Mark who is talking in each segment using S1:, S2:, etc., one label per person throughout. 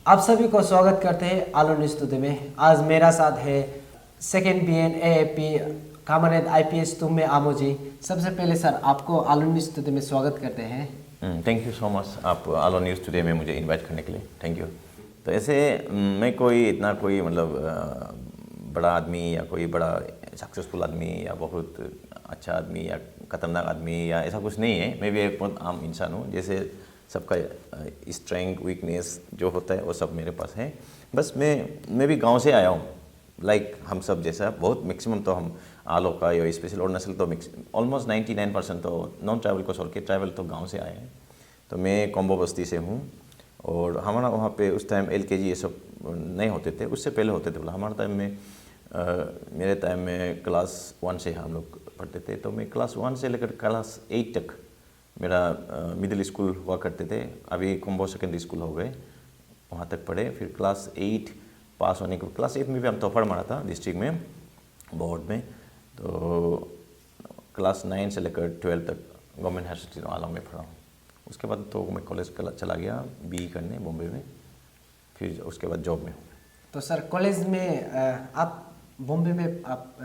S1: आप सभी को स्वागत करते हैं आलो न्यूज़ टुडे में। आज मेरा साथ है second BN AAP comrade IPS तुम में आमो जी। सबसे पहले सर आपको आलो न्यूज़ टुडे में स्वागत करते हैं।
S2: थैंक यू सो मच आप आलो न्यूज़ टुडे में मुझे इनवाइट करने के लिए, थैंक यू। तो ऐसे मैं कोई मतलब बड़ा आदमी या कोई बड़ा सक्सेसफुल आदमी या बहुत अच्छा आदमी या खतरनाक आदमी या ऐसा कुछ नहीं है। मैं भी एक बहुत आम इंसान हूँ। जैसे सबका स्ट्रेंथ वीकनेस जो होता है वो सब मेरे पास है। बस मैं भी गांव से आया हूँ, लाइक हम सब जैसा। बहुत मैक्सिमम तो हम आलो का या स्पेशल अरुणाचल तो ऑलमोस्ट 99% तो नॉन ट्रैवल को छोड़ के ट्रैवल तो गांव से आए हैं। तो मैं कोम्बो बस्ती से हूँ और हमारा वहाँ पे उस टाइम LKG ये सब नहीं होते थे, उससे पहले होते थे। बोला हमारे टाइम में मेरे टाइम में क्लास 1 से हम लोग पढ़ते थे। तो मैं क्लास 1 से लेकर क्लास 8 तक मेरा मिडिल स्कूल हुआ करते थे। अभी कोम्बो सेकेंडरी स्कूल हो गए, वहाँ तक पढ़े। फिर क्लास 8 पास होने के क्लास 8 में भी हम तोहफा मारा था डिस्ट्रिक्ट में बोर्ड में। तो क्लास 9 से लेकर 12 तक गवर्नमेंट हायर सेकेंडरी आलो में पढ़ा हूँ। उसके बाद तो मैं कॉलेज चला गया BE करने बॉम्बे में, फिर उसके बाद जॉब में हूँ।
S1: तो सर कॉलेज में आप बॉम्बे में आप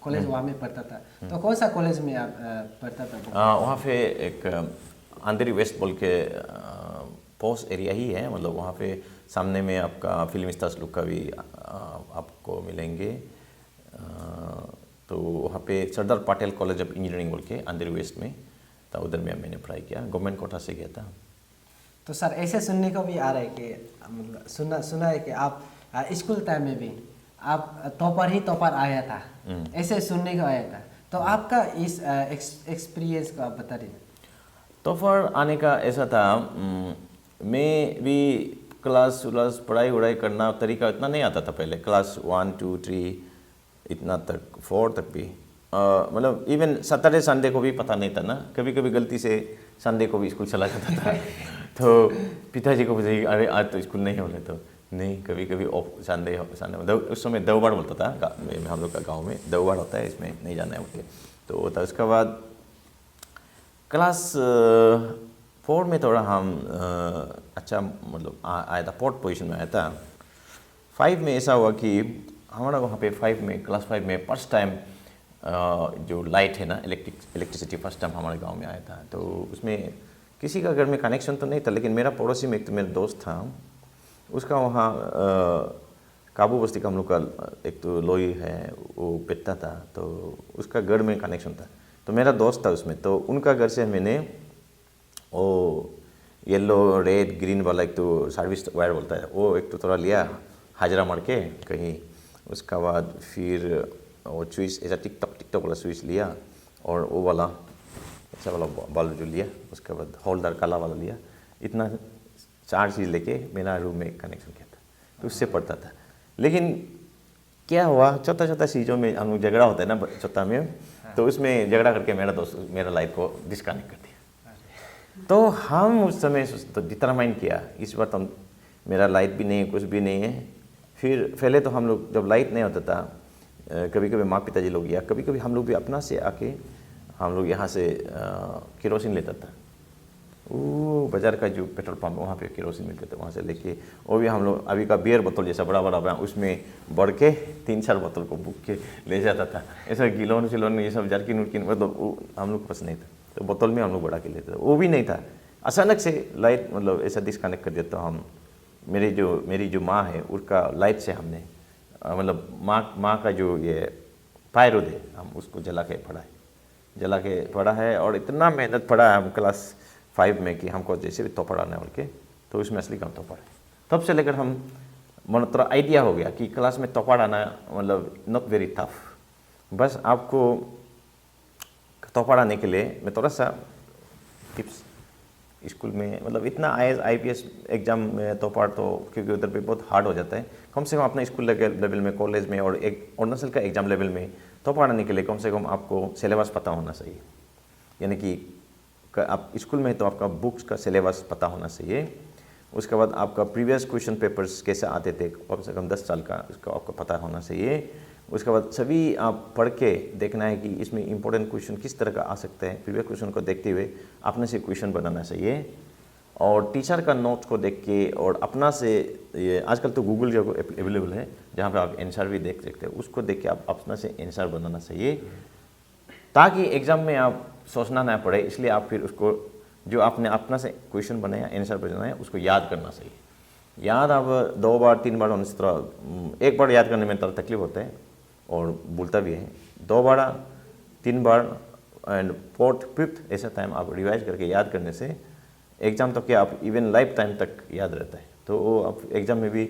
S1: कॉलेज वहाँ में पढ़ता था, तो कौन सा कॉलेज में आप पढ़ता था?
S2: वहाँ पे एक अंधेरी वेस्ट बोल के पोस्ट एरिया ही है। मतलब वहाँ पे सामने में आपका फिल्म स्टार्स लोग का भी आपको मिलेंगे। तो वहाँ पे Sardar Patel college of engineering बोल के अंधेरी वेस्ट में था, उधर में मैंने पढ़ाई किया। गवर्नमेंट कोटा से गया था।
S1: तो सर ऐसे सुनने को भी आ रहा है कि मतलब सुना है कि आप स्कूल टाइम में भी आप टॉपर आया था, ऐसे सुनने को आया था। तो आपका इस एक्सपीरियंस को आप बता दीजिए।
S2: टॉपर आने का ऐसा था, मैं भी क्लास पढ़ाई वढ़ाई करना तरीका इतना नहीं आता था पहले। क्लास 1 2 3 इतना तक 4 तक भी मतलब इवन सैटरडे संडे को भी पता नहीं था ना। कभी कभी गलती से संडे को भी स्कूल चला जाता था। तो पिताजी को पूछे अरे आज तो स्कूल नहीं होने, तो नहीं, कभी कभी संडे उस समय दौबाड़ बोलता था हम लोग का गांव में दौबाड़ होता है, इसमें नहीं जाना है उठ के। तो होता है। उसके बाद क्लास 4 में थोड़ा हम अच्छा मतलब आया था, फोर्थ पोजीशन में आया था। 5 में ऐसा हुआ कि हमारा वहाँ पे क्लास 5 में फर्स्ट टाइम जो लाइट है ना, इलेक्ट्रिसिटी फर्स्ट टाइम हमारे गांव में आया था। तो उसमें किसी का घर में कनेक्शन तो नहीं था, लेकिन मेरा पड़ोसी में एक तो मेरा दोस्त था, उसका वहाँ काबू बस्ती का हम लोग का एक तो लोई है वो पिटता था, तो उसका घर में कनेक्शन था। तो मेरा दोस्त था उसमें, तो उनका घर से मैंने वो येलो रेड ग्रीन वाला एक तो सर्विस वायर बोलता है वो एक तो थोड़ा लिया हाजरा मार के कहीं। उसका बाद फिर वो स्विच ऐसा टिकटॉक वाला स्विच लिया और वो वाला ऐसा वाला बल्ब जो लिया। उसके बाद होल्डर काला वाला लिया। इतना 4 चीज़ लेके मेरा रूम में कनेक्शन किया था, तो उससे पढ़ता था। लेकिन क्या हुआ, छोटा चीज़ों में हम लोग झगड़ा होता है ना छोटा में, तो उसमें झगड़ा करके मेरा लाइट को डिस्कनेक्ट कर दिया। तो हम उस समय तो डिटरमाइन किया इस बार तो मेरा लाइट भी नहीं है, कुछ भी नहीं है। फिर पहले तो हम लोग जब लाइट नहीं होता था, कभी कभी माँ पिताजी लोग या कभी कभी हम लोग भी अपना से आके हम लोग यहाँ से केरोसिन लेता था। वो बाज़ार का जो पेट्रोल पंप वहाँ पे केरोसिन मिलते थे, वहाँ से लेके वो भी हम लोग अभी का बियर बोतल जैसा बड़ा उसमें बढ़ के 3-4 बोतल को बुक के ले जाता था। ऐसा गिलोन ये सब जारकिन उर्किन मतलब हम लोग के पास नहीं था, तो बोतल में हम लोग बढ़ा के लेते थे। वो भी नहीं था, अचानक से लाइट मतलब ऐसा डिस्कनेक्ट कर दिया। तो हम मेरी जो माँ है उसका लाइट से हमने मतलब माँ का जो ये पायरोद है हम उसको जला के पढ़ा है। और इतना मेहनत पढ़ा है हम क्लास 5 में कि हमको जैसे भी तो पढ़ाने वाले के, तो उसमें असली काम तो पढ़े। तब से लेकर हम मन थोड़ा आइडिया हो गया कि क्लास में तो पढ़ाना मतलब नॉट वेरी टफ। बस आपको तो पढ़ाने के लिए मैं थोड़ा सा टिप्स स्कूल में मतलब इतना IAS एग्ज़ाम में तो पढ़ तो क्योंकि उधर पे बहुत हार्ड हो जाता है। कम से कम अपना स्कूल लेवल में कॉलेज में और एक अरुणाचल का एग्ज़ाम लेवल में तो पढ़ाने के लिए कम से कम आपको सिलेबस पता होना चाहिए। यानी कि आप स्कूल में तो आपका बुक्स का सिलेबस पता होना चाहिए। उसके बाद आपका प्रीवियस क्वेश्चन पेपर्स कैसे आते थे कम से कम 10 साल का उसका आपको पता होना चाहिए। उसके बाद सभी आप पढ़ के देखना है कि इसमें इंपॉर्टेंट क्वेश्चन किस तरह का आ सकता है। प्रीवियस क्वेश्चन को देखते हुए अपने से क्वेश्चन बनाना चाहिए। और टीचर का नोट को देख के और अपना से, ये आजकल तो गूगल जो अवेलेबल है जहाँ पे आप आंसर भी देख सकते हैं, उसको देख के आप अपना से आंसर बनाना चाहिए, ताकि एग्ज़ाम में आप सोचना ना पड़े। इसलिए आप फिर उसको जो आपने अपना से क्वेश्चन बनाया, आंसर बनाया, उसको याद करना चाहिए। याद आप 2 बार 3 बार होने से थोड़ा, एक बार याद करने में थोड़ा तकलीफ होता है और भूलता भी है, 2 बार 3 बार एंड 4th 5th ऐसा टाइम आप रिवाइज करके याद करने से एग्ज़ाम तो क्या आप इवन लाइफ टाइम तक याद रहता है। तो वो आप एग्ज़ाम में भी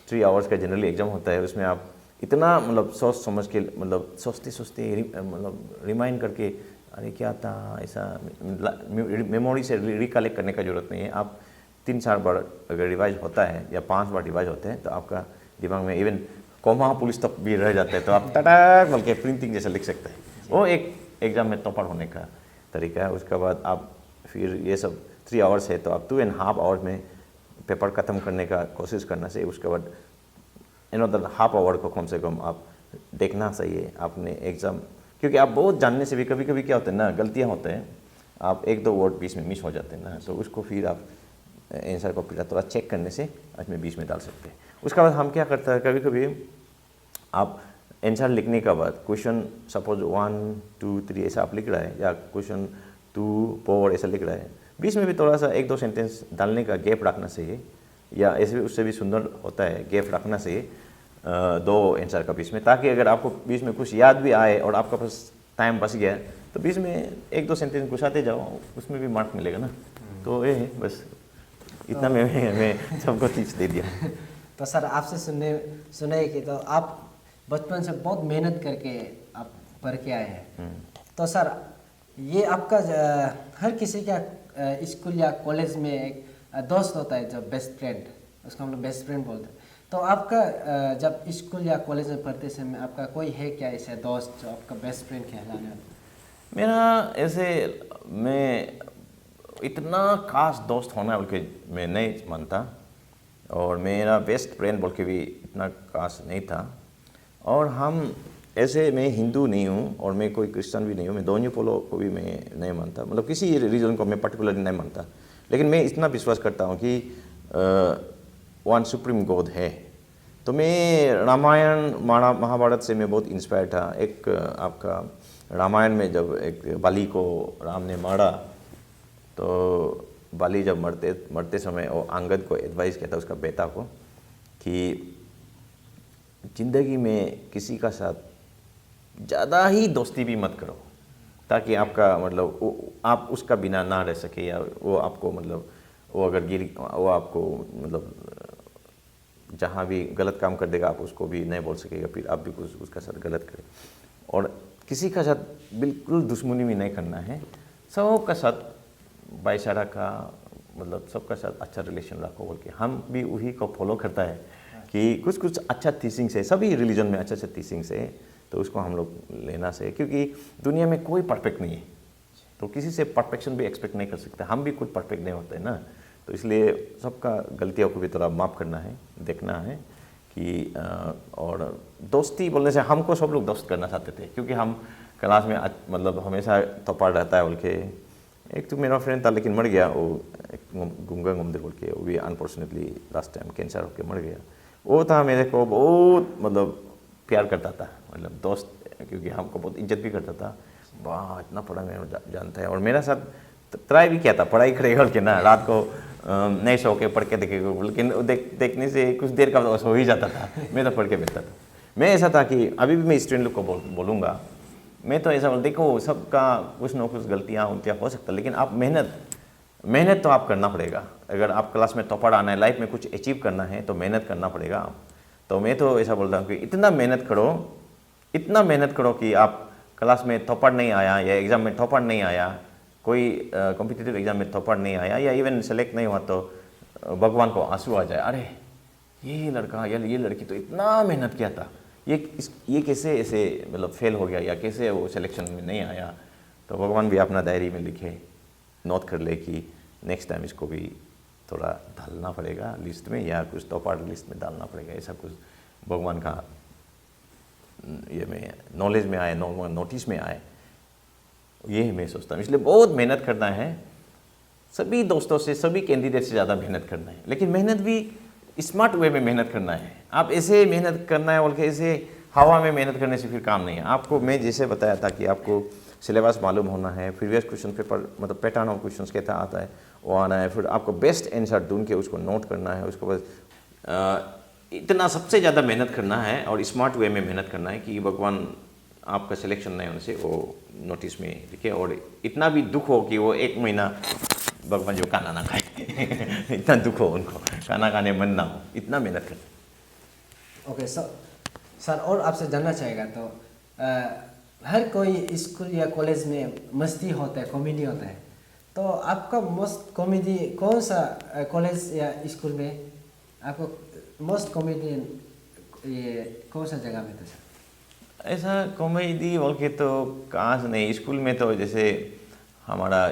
S2: 3 आवर्स का जनरली एग्ज़ाम होता है, उसमें आप इतना मतलब सोच समझ के, मतलब सोचते सोचते मतलब रिमाइंड करके अरे क्या था ऐसा, मेमोरी से रिकलेक्ट करने का ज़रूरत नहीं है। आप 3-4 बार अगर रिवाइज होता है या 5 बार रिवाइज होते हैं तो आपका दिमाग में इवन कॉमा पुलिस तक भी रह जाता है, तो आप टटाक बोल के प्रिंटिंग जैसा लिख सकते हैं। वो एक एग्ज़ाम में टॉपर होने का तरीका है। उसके बाद आप फिर ये सब 3 आवर्स है तो आप 2.5 आवर्स में पेपर ख़त्म करने का कोशिश करना चाहिए। उसके बाद another हाफ आवर को कम से कम आप देखना चाहिए आपने एग्ज़ाम, क्योंकि आप बहुत जानने से भी कभी कभी क्या होता है ना, गलतियाँ होते हैं, आप 1-2 वर्ड बीच में मिस हो जाते हैं ना, तो उसको फिर आप आंसर को फिर थोड़ा चेक करने से उसमें बीच में डाल सकते हैं। उसके बाद हम क्या करते हैं, कभी कभी आप आंसर लिखने के बाद क्वेश्चन सपोज 1 2 3 ऐसा आप लिख रहा है, या क्वेश्चन 2 4 ऐसा लिख रहा है, बीच में भी थोड़ा सा 1-2 सेंटेंस डालने का गैप रखना चाहिए, या ऐसे भी उससे भी सुंदर होता है, गैप रखना चाहिए 2 आंसर का बीच में, ताकि अगर आपको बीच में कुछ याद भी आए और आपका पास टाइम बच गया तो बीच में 1-2 सेंटेंस घुसाते जाओ, उसमें भी मार्क मिलेगा ना। तो ये है बस, इतना मैं सबको टिप्स दे दिया।
S1: तो सर आपसे सुने कि तो आप बचपन से बहुत मेहनत करके आप पढ़ के आए हैं, तो सर ये आपका हर किसी का स्कूल या कॉलेज में एक दोस्त होता है जो बेस्ट फ्रेंड, उसको हम लोग बेस्ट फ्रेंड बोलते हैं। तो आपका जब स्कूल या कॉलेज में पढ़ते समय आपका कोई है क्या ऐसा दोस्त जो आपका बेस्ट फ्रेंड कहलाने वाला?
S2: मेरा ऐसे, मैं इतना खास दोस्त होना बोल के मैं नहीं मानता, और मेरा बेस्ट फ्रेंड बोल के भी इतना खास नहीं था। और हम ऐसे, मैं हिंदू नहीं हूँ और मैं कोई क्रिश्चियन भी नहीं हूँ, मैं दोनों पोलो को भी मैं नहीं मानता, मतलब किसी रीजन को मैं पर्टिकुलरली नहीं मानता, लेकिन मैं इतना विश्वास करता हूँ कि वन सुप्रीम गॉड है। तो मैं रामायण महाभारत से मैं बहुत इंस्पायर था। एक आपका रामायण में जब एक बाली को राम ने मारा, तो बाली जब मरते समय वो अंगद को एडवाइस किया था, उसका बेटा को, कि ज़िंदगी में किसी का साथ ज़्यादा ही दोस्ती भी मत करो, ताकि आपका मतलब आप उसका बिना ना रह सके, या वो आपको मतलब वो अगर वो आपको मतलब जहाँ भी गलत काम कर देगा आप उसको भी नहीं बोल सकेगा, फिर आप भी कुछ उसका साथ गलत करें। और किसी का साथ बिल्कुल दुश्मनी भी नहीं करना है, सबका साथ भाईचारा का मतलब सबका साथ अच्छा रिलेशन रखो बोल के हम भी वही को फॉलो करता है कि कुछ कुछ अच्छा टीचिंग्स है, सभी रिलीजन में अच्छा अच्छा टीचिंग्स है, तो उसको हम लोग लेना से, क्योंकि दुनिया में कोई परफेक्ट नहीं है, तो किसी से परफेक्शन भी एक्सपेक्ट नहीं कर सकते, हम भी कुछ परफेक्ट नहीं होते ना। तो इसलिए सबका गलतियों को भी थोड़ा माफ़ करना है, देखना है कि और दोस्ती बोलने से हमको सब लोग दोस्त करना चाहते थे, क्योंकि हम क्लास में मतलब हमेशा थप्पड़ रहता है बोल के। एक तो मेरा फ्रेंड था लेकिन मर गया, वो एक गुंगा गुमदे बोल के, वो भी अनफॉर्चुनेटली लास्ट टाइम कैंसर होकर मर गया। वो था मेरे को बहुत मतलब प्यार करता था, मतलब दोस्त, क्योंकि हमको बहुत इज्जत भी करता था, वाह इतना पढ़ा मैं जानता है, और मेरा साथ ट्राई भी किया था पढ़ाई करेगा के ना, रात को नहीं सो के पढ़ के देखेगा, लेकिन देखने से कुछ देर का सो ही जाता था, मैं तो पढ़ के बैठता था। मैं ऐसा था कि अभी भी मैं स्टूडेंट लोग को बोलूँगा, मैं तो ऐसा बोल, देखो सबका कुछ ना कुछ गलतियाँ उनतियाँ हो सकता है, लेकिन आप मेहनत तो आप करना पड़ेगा। अगर आप क्लास में टॉपर आना है, लाइफ में कुछ अचीव करना है तो मेहनत करना पड़ेगा आप। तो मैं तो ऐसा बोलता हूँ कि इतना मेहनत करो कि आप क्लास में टॉपर नहीं आया या एग्ज़ाम में टॉपर नहीं आया, कोई कॉम्पिटिटिव एग्ज़ाम में टॉपर नहीं आया या इवन सेलेक्ट नहीं हुआ, तो भगवान को आंसू आ जाए, अरे ये लड़का या ये लड़की तो इतना मेहनत किया था, ये कैसे ऐसे मतलब फेल हो गया या कैसे वो सिलेक्शन में नहीं आया। तो भगवान भी अपना डायरी में लिखे, नोट कर ले कि नेक्स्ट टाइम इसको भी थोड़ा डालना पड़ेगा लिस्ट में, या कुछ टॉपर लिस्ट में डालना पड़ेगा, ऐसा कुछ भगवान का ये में नॉलेज में आए, नोटिस में आए, ये मैं सोचता हूँ। इसलिए बहुत मेहनत करना है, सभी दोस्तों से, सभी कैंडिडेट से ज़्यादा मेहनत करना है, लेकिन मेहनत भी स्मार्ट वे में मेहनत करना है। आप ऐसे मेहनत करना है बोल के ऐसे हवा में मेहनत करने से फिर काम नहीं है। आपको मैं जैसे बताया था कि आपको सिलेबस मालूम होना है, प्रीवियस क्वेश्चन पेपर मतलब पैटर्न ऑफ क्वेश्चन कैसा आता है वो आना है, फिर आपको बेस्ट आंसर ढूंढ के उसको नोट करना है। उसके बाद इतना सबसे ज़्यादा मेहनत करना है और स्मार्ट वे में मेहनत करना है कि भगवान आपका सिलेक्शन नहीं होने से वो नोटिस में लिखे, और इतना भी दुख हो कि वो 1 महीना भगवान जो खाना ना खाए इतना दुख हो उनको, खाना खाने मन ना हो, इतना मेहनत कर।
S1: ओके सर और आपसे जानना चाहेगा तो हर कोई स्कूल या कॉलेज में मस्ती होता है, कॉमेडी होता है, तो आपका मोस्ट कॉमेडी कौन सा कॉलेज या स्कूल में आपको मोस्ट कॉमेडियन ये कौन सा जगह में था सर?
S2: ऐसा कॉमेडी बोल के तो कहाँ से नहीं, स्कूल में तो जैसे हमारा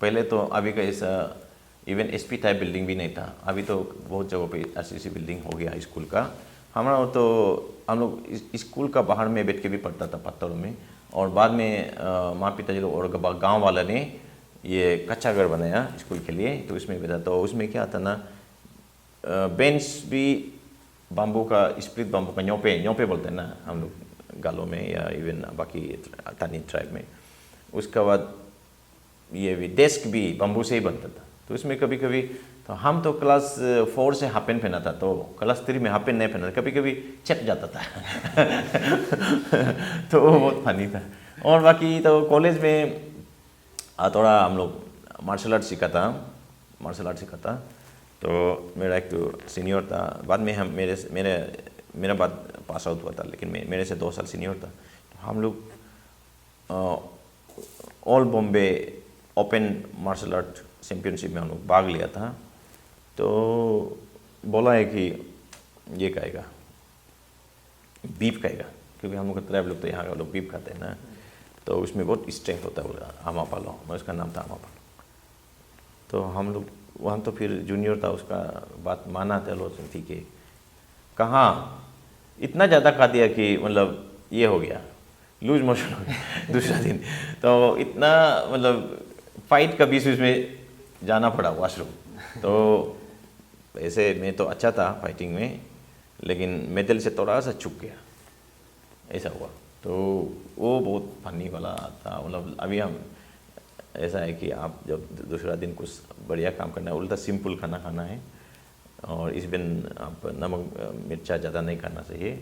S2: पहले तो अभी का ऐसा इवन एसपी टाइप बिल्डिंग भी नहीं था, अभी तो बहुत जगह पे आरसीसी बिल्डिंग हो गया स्कूल का। हमारा तो हम लोग स्कूल का बाहर में बैठ के भी पढ़ता था पत्थरों में, और बाद में माँ पिताजी लोग और गांव वाला ने ये कच्चा घर बनाया स्कूल के लिए, तो उसमें बैठा। तो उसमें क्या था ना, बेंच भी बाम्बू का, स्प्लिट बाम्बू का, न्योपे बोलते हैं ना हम लोग गालों में या इवन बाकी तानी ट्राइब में। उसके बाद ये भी डेस्क भी बाम्बू से ही बनता था। तो इसमें कभी कभी तो हम तो क्लास 4 से हाफ पैंट पहना था, तो क्लास 3 में हाफ पैंट नहीं पहना था, कभी कभी चट जाता था तो वो बहुत फनी था। और बाकी तो कॉलेज में थोड़ा हम लोग मार्शल आर्ट सीखा था। तो मेरा एक तो सीनियर था, बाद में हम मेरा बाद पास आउट हुआ था, लेकिन मेरे से 2 साल सीनियर था। तो हम लोग all Bombay open martial art championship में हम लोग भाग लिया था। तो बोला है कि ये खाएगा, बीफ खाएगा, क्योंकि हम लोग ट्राइब लोग तो यहाँ लोग बीफ खाते हैं ना, तो उसमें बहुत स्ट्रेंथ होता है। बोला आमा पालो, मैं उसका नाम था आमा पालो। तो हम लोग वहाँ तो फिर जूनियर था, उसका बात माना था लोग, ठीक है। कहाँ इतना ज़्यादा खा दिया कि मतलब ये हो गया, लूज मोशन हो गया दूसरा दिन। तो इतना मतलब फाइट का बीच में जाना पड़ा वॉशरूम। तो ऐसे मैं तो अच्छा था फाइटिंग में, लेकिन मेडल से थोड़ा सा चूक गया, ऐसा हुआ। तो वो बहुत फनी वाला था। मतलब अभी हम ऐसा है कि आप जब दूसरा दिन कुछ बढ़िया काम करना है, उल्टा सिंपल खाना खाना है, और इस दिन आप नमक मिर्चा ज़्यादा नहीं खाना चाहिए,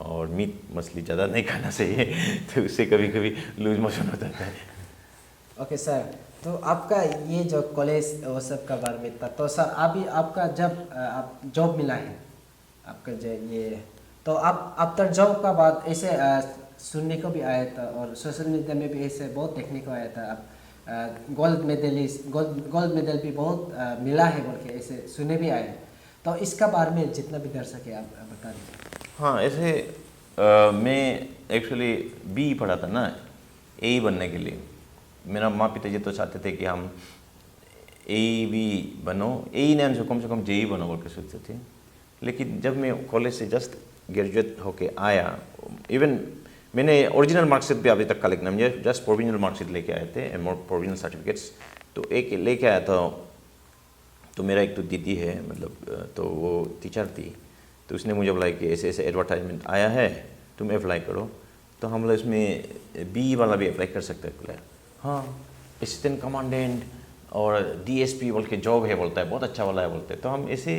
S2: और मीट मछली ज़्यादा नहीं खाना चाहिए तो उससे कभी कभी लूज मोशन हो जाता है।
S1: ओके सर, तो आपका ये जो कॉलेज वो सब का बारे में था, तो सर अभी आपका जब आप जॉब मिला है आपका जो ये, तो आप आफ्टर जॉब का बाद ऐसे सुनने को भी आया था और सोशल मीडिया में भी ऐसे बहुत देखने को आया था, आप गोल्ड मेडल भी बहुत मिला है बोल के ऐसे सुने भी आए। तो इसका बारे में जितना भी कर सके आप बता दीजिए।
S2: हाँ, ऐसे मैं एक्चुअली बी पढ़ा था ना, ए बनने के लिए। मेरा माँ पिताजी तो चाहते थे कि हम ए भी बनो, ए नहीं से कम जे बनो बोल के सोचते थे। लेकिन जब मैं कॉलेज से जस्ट ग्रेजुएट होके आया, इवन मैंने ओरिजिनल मार्कशीट भी अभी तक कलेक्ट नहीं, मुझे जस्ट प्रोविजनल मार्कशीट लेके आए थे एंड मोर प्रोविजनल सर्टिफिकेट्स। तो एक लेके आया था। तो मेरा एक तो दीदी है, मतलब तो वो टीचर थी, तो उसने मुझे बोला कि ऐसे ऐसे एडवर्टाइजमेंट आया है, तुम अप्लाई करो। तो हम लोग इसमें बी वाला भी अप्लाई कर सकते हैं। बोला हाँ, असिस्टेंट कमांडेंट और डीएसपी बोल के जॉब है, बोलता है बहुत अच्छा वाला है बोलते हैं। तो हम ऐसे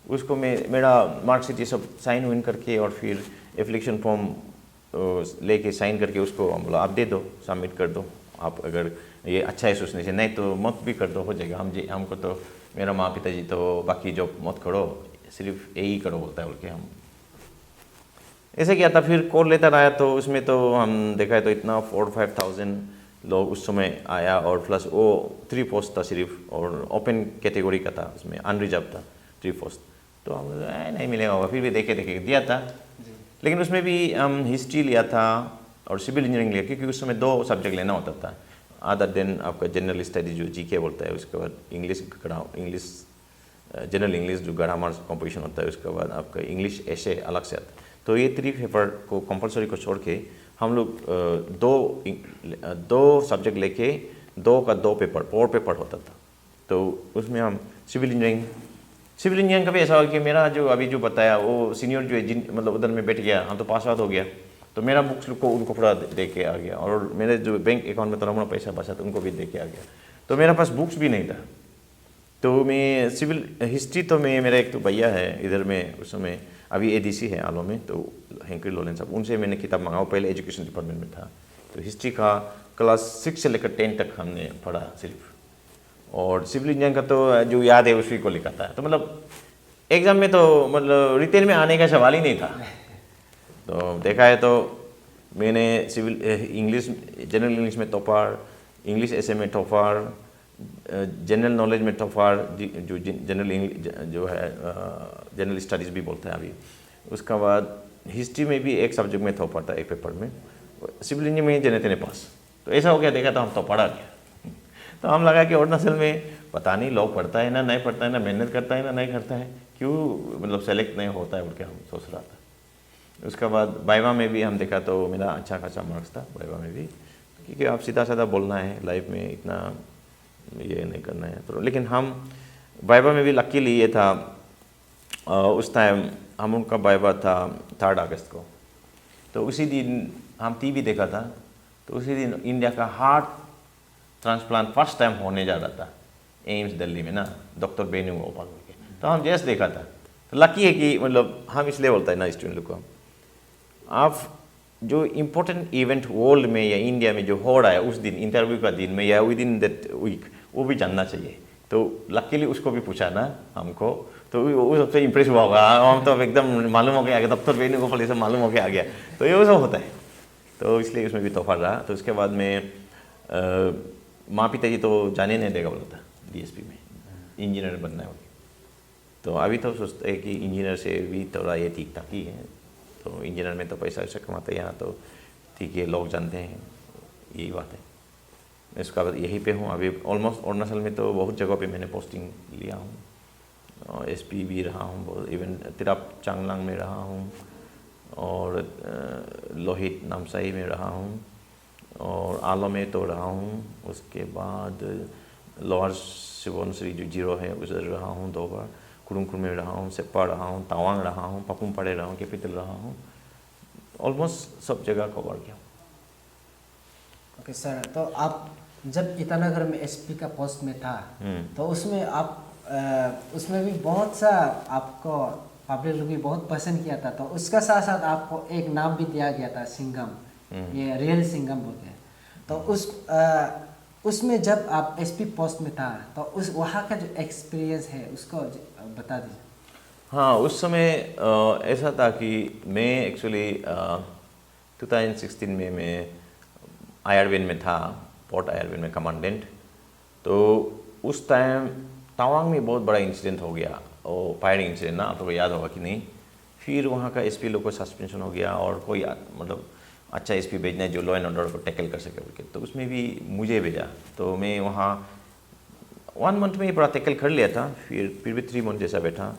S2: उसको मेरा मार्कशीट ये सब साइन वाइन करके और फिर एप्लीकेशन फॉर्म लेके साइन करके उसको हम बोला आप दे दो, सबमिट कर दो। आप अगर ये अच्छा है सोचने से, नहीं तो मत भी कर दो, हो जाएगा। हमको तो मेरा माँ पिताजी तो बाकी जॉब मत करो, सिर्फ यही करो बोलता है बोल के हम ऐसे किया था। फिर कॉल लेटर आया तो उसमें तो हम देखा है तो इतना 4-5,000 लोग उस समय आया, और प्लस वो 3 पोस्ट था सिर्फ, और ओपन कैटेगरी का था, उसमें अनरिजर्व था 3 पोस्ट। तो हम नहीं मिलेगा होगा, फिर भी देखे दिया था। लेकिन उसमें भी हम हिस्ट्री लिया था और सिविल इंजीनियरिंग लिया, क्योंकि उस समय 2 सब्जेक्ट लेना होता था अदर देन आपका जनरल स्टडी जो जीके बोलता है, उसके बाद इंग्लिश जनरल इंग्लिश जो ग्रामर कॉम्पिटिशन होता है, उसके बाद आपका इंग्लिश ऐसे अलग से आता है। तो ये 3 पेपर को कंपलसरी को छोड़ के हम लोग 2 सब्जेक्ट लेके दो पेपर 4 पेपर होता था। तो उसमें हम सिविल इंजीनियरिंग का भी ऐसा हो कि मेरा जो अभी जो बताया वो सीनियर जो है मतलब उधर में बैठ गया, हम तो पास आउट हो गया, तो मेरा बुक्स को उनको पूरा दे के आ गया, और मेरे जो बैंक अकाउंट में थोड़ा मोड़ा पैसा बचा था उनको भी दे के आ गया। तो मेरा पास बुक्स भी नहीं था। तो मैं सिविल हिस्ट्री तो मैं मेरा एक तो भैया है इधर में, उस समय अभी एडीसी है आलो में, तो हेंकरी लोलेन साहब, उनसे मैंने किताब मंगाओ, पहले एजुकेशन डिपार्टमेंट में था। तो हिस्ट्री का क्लास 6 से लेकर 10 तक हमने पढ़ा सिर्फ, और सिविल इंजीनियरिंग का तो जो याद है उसी को लिखा था। तो मतलब एग्ज़ाम में तो मतलब रिटेन में आने का सवाल ही नहीं था। तो देखा है तो मैंने सिविल इंग्लिश जनरल इंग्लिश में टॉपर, इंग्लिश एसे में टॉपर, जनरल नॉलेज में टॉपर, जो जनरल इंग्लिश जो है जनरल स्टडीज़ भी बोलते हैं अभी। उसका बाद हिस्ट्री में भी एक सब्जेक्ट में टॉपर था, एक पेपर में। सिविल इंजीनियरिंग में जने तेने पास। तो ऐसा हो गया, देखा तो हम तो पढ़ा गया। तो हम लगा कि अरुणाचल में पता नहीं लोग पढ़ता है ना नहीं पढ़ता है, ना मेहनत करता है ना नहीं करता है, क्यों मतलब सेलेक्ट नहीं होता है, बोल के हम सोच रहा था। उसके बाद वाइवा में भी हम देखा तो मेरा अच्छा खासा मार्क्स था वाइवा में भी, क्योंकि आप सीधा साधा बोलना है लाइफ में, इतना ये नहीं करना है। तो लेकिन हम वाइवा में भी लकीली ये था, उस टाइम हम उनका वाइवा था 3 अगस्त को। तो उसी दिन हम टीवी देखा था, तो उसी दिन इंडिया का हार्ट ट्रांसप्लांट फर्स्ट टाइम होने जा रहा था एम्स दिल्ली में ना, डॉक्टर वेणुगोपाल के। तो हम जैसे देखा था, तो लकी है कि मतलब हम इसलिए बोलते हैं ना स्टूडेंट लोग को, आप जो इम्पोर्टेंट इवेंट वर्ल्ड में या इंडिया में जो हो रहा है उस दिन, इंटरव्यू का दिन में या विद इन दैट वीक, वो भी जानना चाहिए। तो लकीली उसको भी पूछा ना हमको, तो वो सबसे इम्प्रेस हुआ होगा, हम तो एकदम मालूम हो गया आ गया, डॉक्टर वेणुगोपाल ये सब मालूम हो गया आ गया। तो ये सब होता है, तो इसलिए उसमें भी तोहफा रहा। तो उसके बाद में माँ पिताजी तो जाने नहीं देगा बोला था डीएसपी में इंजीनियर बनना है। तो अभी तो सोचते हैं कि इंजीनियर से भी थोड़ा ये ठीक ठाक ही है, तो इंजीनियर में तो पैसा वैसा कमाते हैं यहाँ, तो ठीक है लोग जानते हैं, यही बात है। मैं इसका बाद यहीं पे हूँ अभी ऑलमोस्ट। अरुणाचल में तो बहुत जगह पे मैंने पोस्टिंग लिया हूँ, एसपी भी रहा हूँ, इवन तिराप चांगलांग में रहा हूँ, और लोहित नामसाई में रहा हूँ, और आलो में तो रहा हूँ। उसके बाद लोअर सुबनसिरी जो जीरो है उधर रहा हूँ 2 बार, कुरुंगकुर में रहा हूँ, सेप्पा रहा हूँ, तावांग रहा हूँ, पपुमपारे रहा हूँ, कैपिटल रहा हूँ, ऑलमोस्ट सब जगह कवर किया।
S1: ओके सर, तो आप जब ईटानगर में एसपी का पोस्ट में था, तो उसमें आप उसमें भी बहुत सा आपको पब्लिक लोग भी बहुत पसंद किया था, तो उसका साथ साथ आपको एक नाम भी दिया गया था सिंघम, ये रियल सिंघम बोलते हैं। तो उसमें जब आप एसपी पोस्ट में था, तो उस वहाँ का जो एक्सपीरियंस है उसको बता दीजिए।
S2: हाँ, उस समय ऐसा था कि मैं एक्चुअली 2016 में मैं आयरवेन में था, पोर्ट आयरवेन में कमांडेंट। तो उस टाइम तवांग में बहुत बड़ा इंसिडेंट हो गया, और फायरिंग इंसिडेंट ना, आपको याद होगा कि नहीं। फिर वहाँ का एसपी लोग को सस्पेंशन हो गया, और कोई मतलब अच्छा एसपी भेजना है जो लॉ एंड ऑर्डर को टैकल कर सके बोल के, तो उसमें भी मुझे भेजा। तो मैं वहाँ 1 मंथ में ही पूरा टैकल कर लिया था, फिर भी 3 मंथ जैसा बैठा।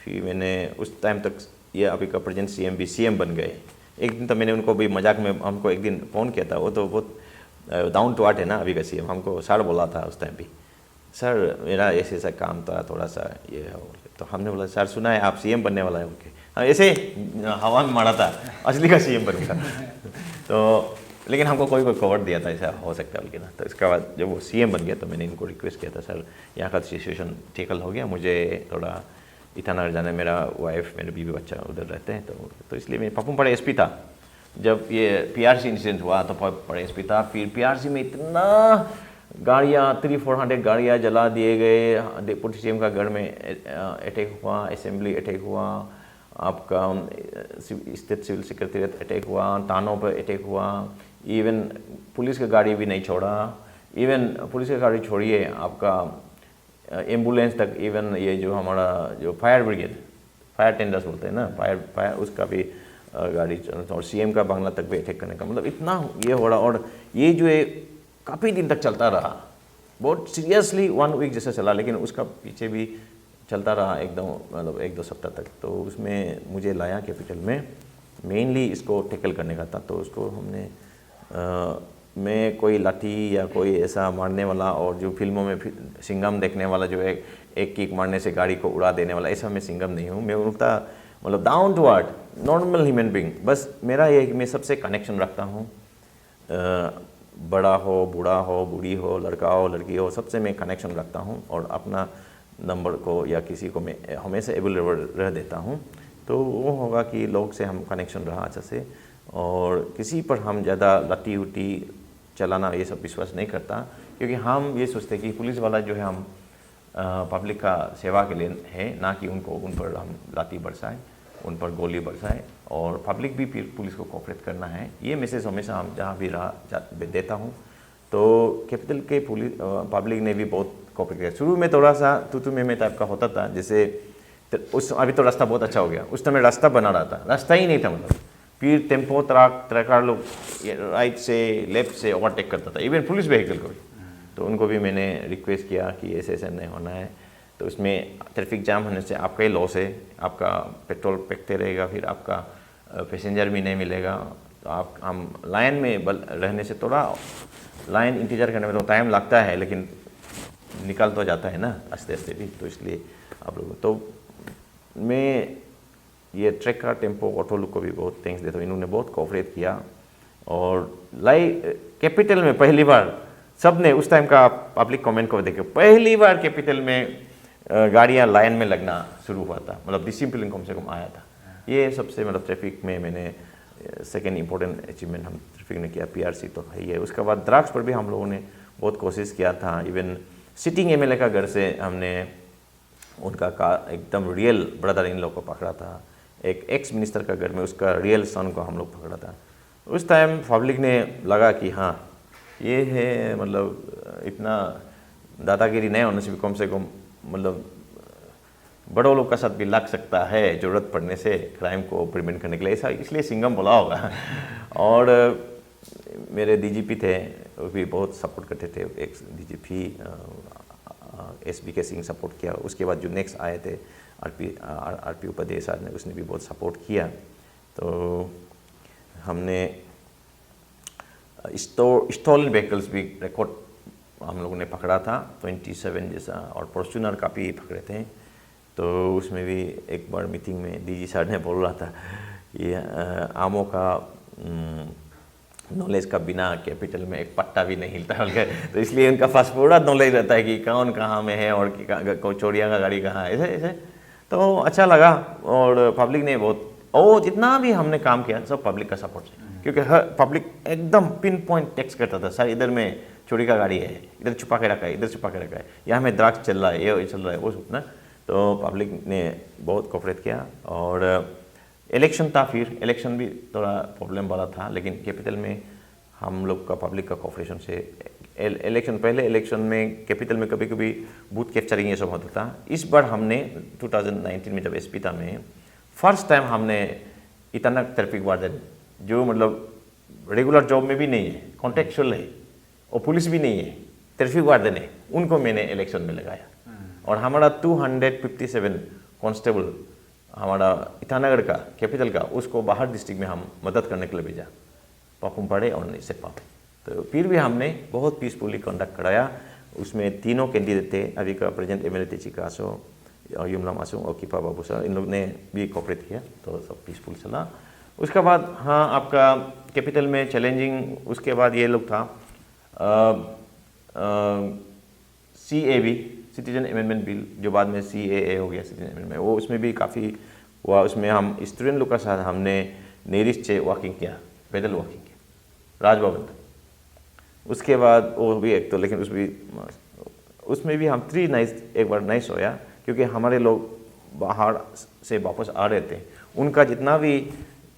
S2: फिर मैंने उस टाइम तक ये अभी का प्रेजेंट सीएम भी सीएम बन गए। एक दिन तो मैंने उनको भी मजाक में हमको एक दिन फ़ोन किया था, वो तो बहुत डाउन टू अर्थ है ना अभी का सीएम, हमको सर बोला था उस टाइम भी, सर मेरा ऐसे ऐसा काम था थोड़ा सा ये है। तो हमने बोला सर सुना है आप सीएम बनने वाला है बोल के, ऐसे हवा में मारा था, असली का सीएम बन गया। तो लेकिन हमको कोई कवर दिया था ऐसा हो सकता है बोल के ना। तो इसके बाद जब वो सीएम बन गया तो मैंने इनको रिक्वेस्ट किया था, सर यहाँ का सिचुएशन टैकल हो गया, मुझे थोड़ा ईटानगर जाना है, मेरा वाइफ मेरे बीवी बच्चा उधर रहते हैं, तो इसलिए मैं पपुमपारे एसपी था। जब ये पीआरसी इंसिडेंट हुआ तो पपुमपारे एसपी था। फिर पीआरसी में इतना गाड़ियाँ 300-400 गाड़ियाँ जला दिए गए, डिप्टी सीएम का घर में अटैक हुआ, असेंबली अटैक हुआ, आपका स्टेट सिविल सेक्रेटरीट अटैक हुआ, थानों पर अटैक हुआ, इवन पुलिस का गाड़ी भी नहीं छोड़ा, इवन पुलिस का गाड़ी छोड़िए आपका एम्बुलेंस तक, इवन ये जो हमारा जो फायर ब्रिगेड, फायर टेंडर्स बोलते हैं ना, फायर उसका भी गाड़ी, और सीएम का बंगला तक भी अटैक करने का, मतलब इतना ये हो रहा। और ये जो है काफ़ी दिन तक चलता रहा, बहुत सीरियसली 1 वीक जैसा चला, लेकिन उसका पीछे भी चलता रहा एकदम, मतलब 1-2 सप्ताह तक। तो उसमें मुझे लाया कैपिटल में, मेनली इसको टैकल करने का था। तो उसको हमने मैं कोई लाठी या कोई ऐसा मारने वाला, और जो फिल्मों में सिंघम देखने वाला जो है एक किक मारने से गाड़ी को उड़ा देने वाला, ऐसा मैं सिंघम नहीं हूँ। मैं उल्टा मतलब down to earth normal human being. बस मेरा ये है कि मैं सबसे कनेक्शन रखता हूँ, बड़ा हो, बूढ़ा हो, बूढ़ी हो, लड़का हो, लड़की हो, सबसे मैं कनेक्शन रखता हूँ और अपना नंबर को या किसी को मैं हमेशा अवेलेबल रह देता हूँ। तो वो होगा कि लोग से हम कनेक्शन रहा अच्छा से, और किसी पर हम ज़्यादा लट्टी उट्टी चलाना ये सब विश्वास नहीं करता, क्योंकि हम ये सोचते कि पुलिस वाला जो है हम पब्लिक का सेवा के लिए है, ना कि उन पर हम लाठी बरसाएं, उन पर गोली बरसाएं, और पब्लिक भी फिर पुलिस को कोऑपरेट करना है। ये मैसेज हमेशा हम जहाँ भी देता हूँ। तो कैपिटल के पुलिस पब्लिक ने भी बहुत कोऑपरेट किया। शुरू में थोड़ा सा तू में टाइप का होता था, जैसे अभी तो रास्ता बहुत अच्छा हो गया, उस समय रास्ता बना रहा था, रास्ता ही नहीं था मतलब। फिर टेम्पो ट्रकार लोग राइट से लेफ्ट से ओवरटेक करता था, इवन पुलिस व्हीकल को भी। तो उनको भी मैंने रिक्वेस्ट किया कि ऐसे नहीं होना है। तो उसमें ट्रैफिक जाम होने से आपका ही लॉस है, आपका पेट्रोल फेंकते रहेगा, फिर आपका पैसेंजर भी नहीं मिलेगा। तो हम लाइन में रहने से थोड़ा लाइन इंतज़ार करने में तो टाइम लगता है, लेकिन निकल तो जाता है ना आस्ते आस्ते भी। तो इसलिए आप लोगों तो मैं ये ट्रैकर टेम्पो ऑटो लोग को भी बहुत थैंक्स देता हूँ, इन्होंने बहुत कोऑपरेट किया। और कैपिटल में पहली बार सब ने उस टाइम का पब्लिक कमेंट को देखे, पहली बार कैपिटल में गाड़ियाँ लाइन में लगना शुरू हुआ था, मतलब डिसिप्लिन कम से कम आया था। ये सबसे मतलब ट्रैफिक में मैंने सेकेंड इम्पोर्टेंट अचीवमेंट हम ट्रैफिक ने किया। पीआरसी तो है ही है। उसके बाद ड्रग्स पर भी हम लोगों ने बहुत कोशिश किया था। इवन सिटिंग एमएलए का घर से हमने उनका एकदम रियल ब्रदर इन लोग को पकड़ा था। एक एक्स मिनिस्टर का घर में उसका रियल सन को हम लोग पकड़ा था। उस टाइम पब्लिक ने लगा कि हाँ ये है, मतलब इतना दादागिरी नहीं होने से भी कम मतलब बड़ों लोग का साथ भी लग सकता है ज़रूरत पड़ने से क्राइम को प्रिवेंट करने के लिए, ऐसा इसलिए सिंघम बोला होगा। और मेरे डीजीपी थे, वो भी बहुत सपोर्ट करते थे। X DGP SBK Singh support किया। उसके बाद जो नेक्स्ट आए थे आरपी उपाध्याय साहब ने, उसने भी बहुत सपोर्ट किया। तो हमने स्टॉलन व्हीकल्स भी रिकॉर्ड हम लोगों ने पकड़ा था 27 जैसा, और फॉर्च्यूनर काफ़ी पकड़े थे। तो उसमें भी एक बार मीटिंग में डीजी सर ने बोल रहा था ये आमों का नॉलेज का बिना कैपिटल में एक पट्टा भी नहीं हिलता है। तो इसलिए उनका पास पूरा नॉलेज रहता है कि कौन कहाँ में है और चोरिया का गाड़ी कहाँ है, ऐसे ऐसे। तो अच्छा लगा। और पब्लिक ने बहुत, और जितना भी हमने काम किया सब पब्लिक का सपोर्ट है, क्योंकि हर पब्लिक एकदम पिन पॉइंट टेक्स्ट करता था, सर इधर में चोरी का गाड़ी है, इधर छुपा के रखा है, इधर छुपा के रखा है, यहाँ में ड्रग्स चल रहा है, ये चल रहा है, वो सब ना। तो पब्लिक ने बहुत कोऑपरेट किया। और इलेक्शन था, फिर इलेक्शन भी थोड़ा प्रॉब्लम वाला था, लेकिन कैपिटल में हम लोग का पब्लिक का कोऑपरेशन से इलेक्शन, पहले इलेक्शन में कैपिटल में कभी कभी बूथ कैप्चरिंग ये सब होता था। इस बार हमने 2019 में जब एसपी था मैं, फर्स्ट टाइम हमने इतना ट्रैफिक वार्डन जो मतलब रेगुलर जॉब में भी नहीं है, कॉन्ट्रेक्चुअल है, और पुलिस भी नहीं है, ट्रैफिक वार्डन है, उनको मैंने इलेक्शन में लगाया। और हमारा 257 कांस्टेबल हमारा ईटानगर का कैपिटल का, उसको बाहर डिस्ट्रिक्ट में हम मदद करने के लिए भेजा, पापुम पड़े और नहीं से पाप। तो फिर भी हमने बहुत पीसफुली कंडक्ट कराया। उसमें तीनों कैंडिडेट थे, अभी का प्रेजेंट एमएलए तेचिका आसो और युमला मासूम और किपा बाबू सर, इन लोग ने भी कोऑपरेट किया, तो सब पीसफुल चला। उसके बाद हाँ आपका कैपिटल में चैलेंजिंग, उसके बाद ये लोग था CAB सिटीजन अमेंडमेंट बिल, जो बाद में CAA हो गया सिटीजन अमेंडमेंट, वो उसमें भी काफ़ी हुआ। उसमें हम स्टूडेंट लोग का साथ हमने नेरिस्ट से वॉकिंग किया, पैदल वॉकिंग किया राजभवन तक। उसके बाद वो भी एक तो, लेकिन उसमें भी हम 3 नाइट एक बार नहीं सोया, क्योंकि हमारे लोग बाहर से वापस आ रहे थे, उनका जितना भी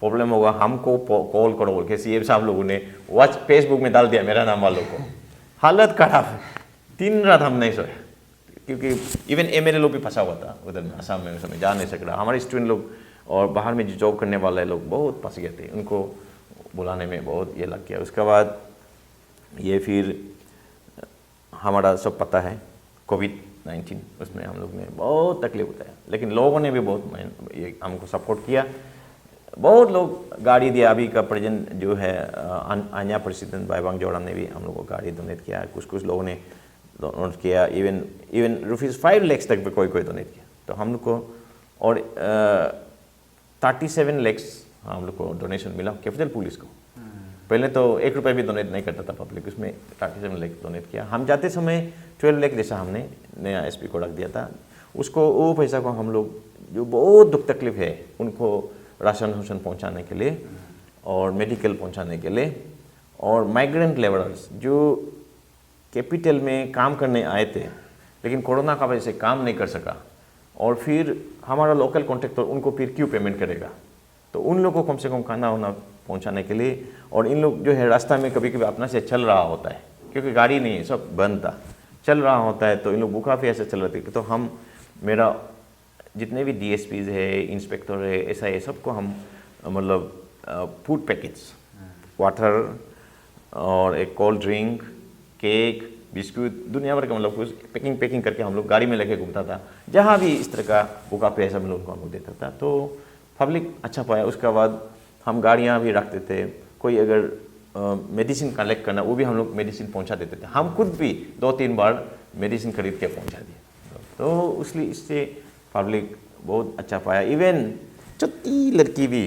S2: प्रॉब्लम होगा हमको कॉल करो बोल के CM साहब लोगों ने फेसबुक में डाल दिया मेरा नाम वालों को। हालत खराब, 3 रात हम नहीं सोया, क्योंकि इवन MLA लोग भी फंसा हुआ था उधर में, आसाम में, उस समय जा नहीं सक रहा। हमारे स्टूडेंट लोग और बाहर में जो जॉब करने वाले लोग बहुत फंस गए थे, उनको बुलाने में बहुत ये लग गया। उसके बाद ये फिर हमारा सब पता है कोविड-19, उसमें हम लोग ने बहुत तकलीफ उठाया, लेकिन लोगों ने भी बहुत ये हमको सपोर्ट किया। बहुत लोग गाड़ी दिया। अभी का प्रेजेंट जो है आन्या प्रेसिडेंट बाइबांग जोड़ाम ने भी हम लोग को गाड़ी डोनेट किया। कुछ लोगों ने डोनेट किया, इवन ₹5 लाख तक भी कोई डोनेट किया। तो हम लोग को और 37 लाख हम लोग को डोनेशन मिला कैपिटल पुलिस को। पहले तो ₹1 भी डोनेट नहीं करता था पब्लिक, उसमें 37 लाख डोनेट किया। हम जाते समय 12 लाख जैसा हमने नया एसपी को रख दिया था। उसको वो पैसा को हम लोग जो बहुत दुख तकलीफ है उनको राशन पहुंचाने के लिए और मेडिकल पहुंचाने के लिए, और माइग्रेंट लेबरर्स जो कैपिटल में काम करने आए थे लेकिन कोरोना का वजह से काम नहीं कर सका, और फिर हमारा लोकल कॉन्ट्रैक्टर उनको फिर क्यों पेमेंट करेगा, तो उन लोगों को कम से कम खाना वाना पहुंचाने के लिए। और इन लोग जो है रास्ता में कभी कभी अपना से चल रहा होता है क्योंकि गाड़ी नहीं है, सब बंद था, चल रहा होता है, तो इन लोग भूखा प्यासे चल रहे थे। तो हम मेरा जितने भी DSPs है, इंस्पेक्टर है, SI है, सबको हम मतलब फूड पैकेज, वाटर और एक कोल्ड ड्रिंक, केक, बिस्कुट, दुनिया भर का मतलब कुछ पैकिंग करके हम लोग गाड़ी में लेके घूमता था। जहाँ भी इस तरह का भूखा प्यासा हम लोग को देता था, तो पब्लिक अच्छा पाया। उसके बाद हम गाड़ियाँ भी रखते थे, कोई अगर मेडिसिन कलेक्ट करना वो भी हम लोग मेडिसिन पहुँचा देते थे। हम खुद भी 2-3 बार मेडिसिन खरीद के पहुँचा दिए। तो इसलिए इससे पब्लिक बहुत अच्छा पाया। इवन छोटी लड़की भी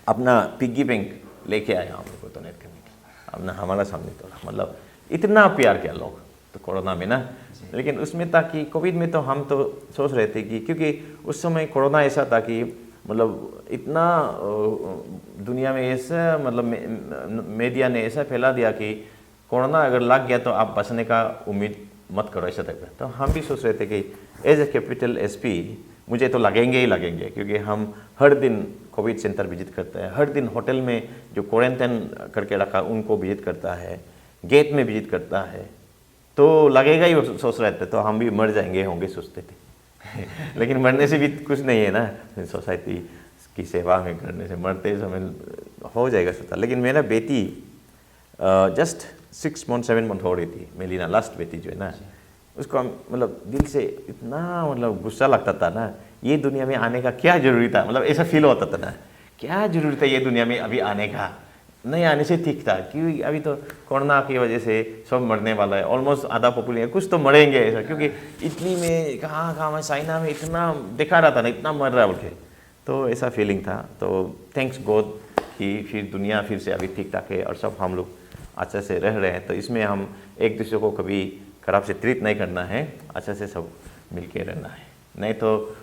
S2: अपना पिग्गी बैंक लेके आया हम लोग को डोनेट करने के लिए, अपना हमारा सामने तो मतलब इतना प्यार किया लोग तो कोरोना में ना। लेकिन उसमें था कि कोविड में तो हम तो सोच रहे थे कि क्योंकि उस समय कोरोना ऐसा था कि मतलब इतना दुनिया में ऐसा मतलब मीडिया ने ऐसा फैला दिया कि कोरोना अगर लग गया तो आप बचने का उम्मीद मत करो, ऐसा तक। तो हम भी सोच रहे थे कि एज ए कैपिटल SP मुझे तो लगेंगे ही लगेंगे, क्योंकि हम हर दिन कोविड सेंटर विजिट करते हैं, हर दिन होटल में जो क्वारंटाइन करके रखा उनको विजिट करता है, गेट में विजिट करता है, तो लगेगा ही। सोच रहे थे तो हम भी मर जाएंगे होंगे सोचते थे लेकिन मरने से भी कुछ नहीं है ना, सोसाइटी की सेवा में करने से मरते समय हो जाएगा सोचा। लेकिन मेरा बेटी जस्ट 6 months 7 months हो रही थी, मेलिना लास्ट बेटी जो है ना, उसको मतलब दिल से इतना मतलब गुस्सा लगता था ना, ये दुनिया में आने का क्या ज़रूरी था, मतलब ऐसा फील होता था ना, क्या ज़रूरी था ये दुनिया में अभी आने का, नहीं आने से ठीक था। क्योंकि अभी तो कोरोना की वजह से सब मरने वाला है, ऑलमोस्ट आधा पॉपुलेशन, कुछ तो मरेंगे ऐसा, क्योंकि इटली में कहाँ में चाइना में इतना दिखा रहा था ना, इतना मर रहा है बोल के, तो ऐसा फीलिंग था। तो थैंक्स गॉड कि फिर दुनिया फिर से अभी ठीक ठाक है और सब हम लोग अच्छे से रह रहे हैं। तो इसमें हम एक दूसरे को कभी खराब से ट्रीट नहीं करना है, अच्छे से सब मिल के रहना है। नहीं तो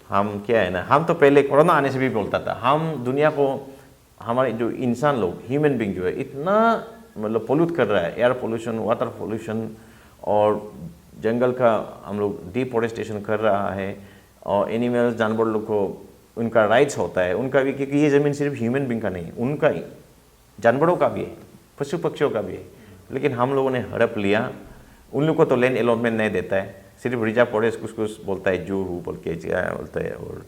S2: हम क्या है ना, हम तो पहले कोरोना आने से भी बोलता था, हम दुनिया को हमारे जो इंसान लोग ह्यूमन बींग जो है इतना मतलब पोल्यूट कर रहा है, एयर पोल्यूशन, वाटर पोल्यूशन, और जंगल का हम लोग डिफॉरेस्टेशन कर रहा है, और एनिमल्स जानवर लोग को उनका राइट्स होता है उनका भी, क्योंकि ये ज़मीन सिर्फ ह्यूमन बींग का नहीं, उनका ही, जानवरों का भी है, पशु पक्षियों का भी है। लेकिन हम लोगों ने हड़प लिया, उन लोग को तो लैंड अलॉटमेंट नहीं देता है, सिर्फ रिजर्व फॉरेस्ट कुछ बोलता है, जू बोल के बोलता है, और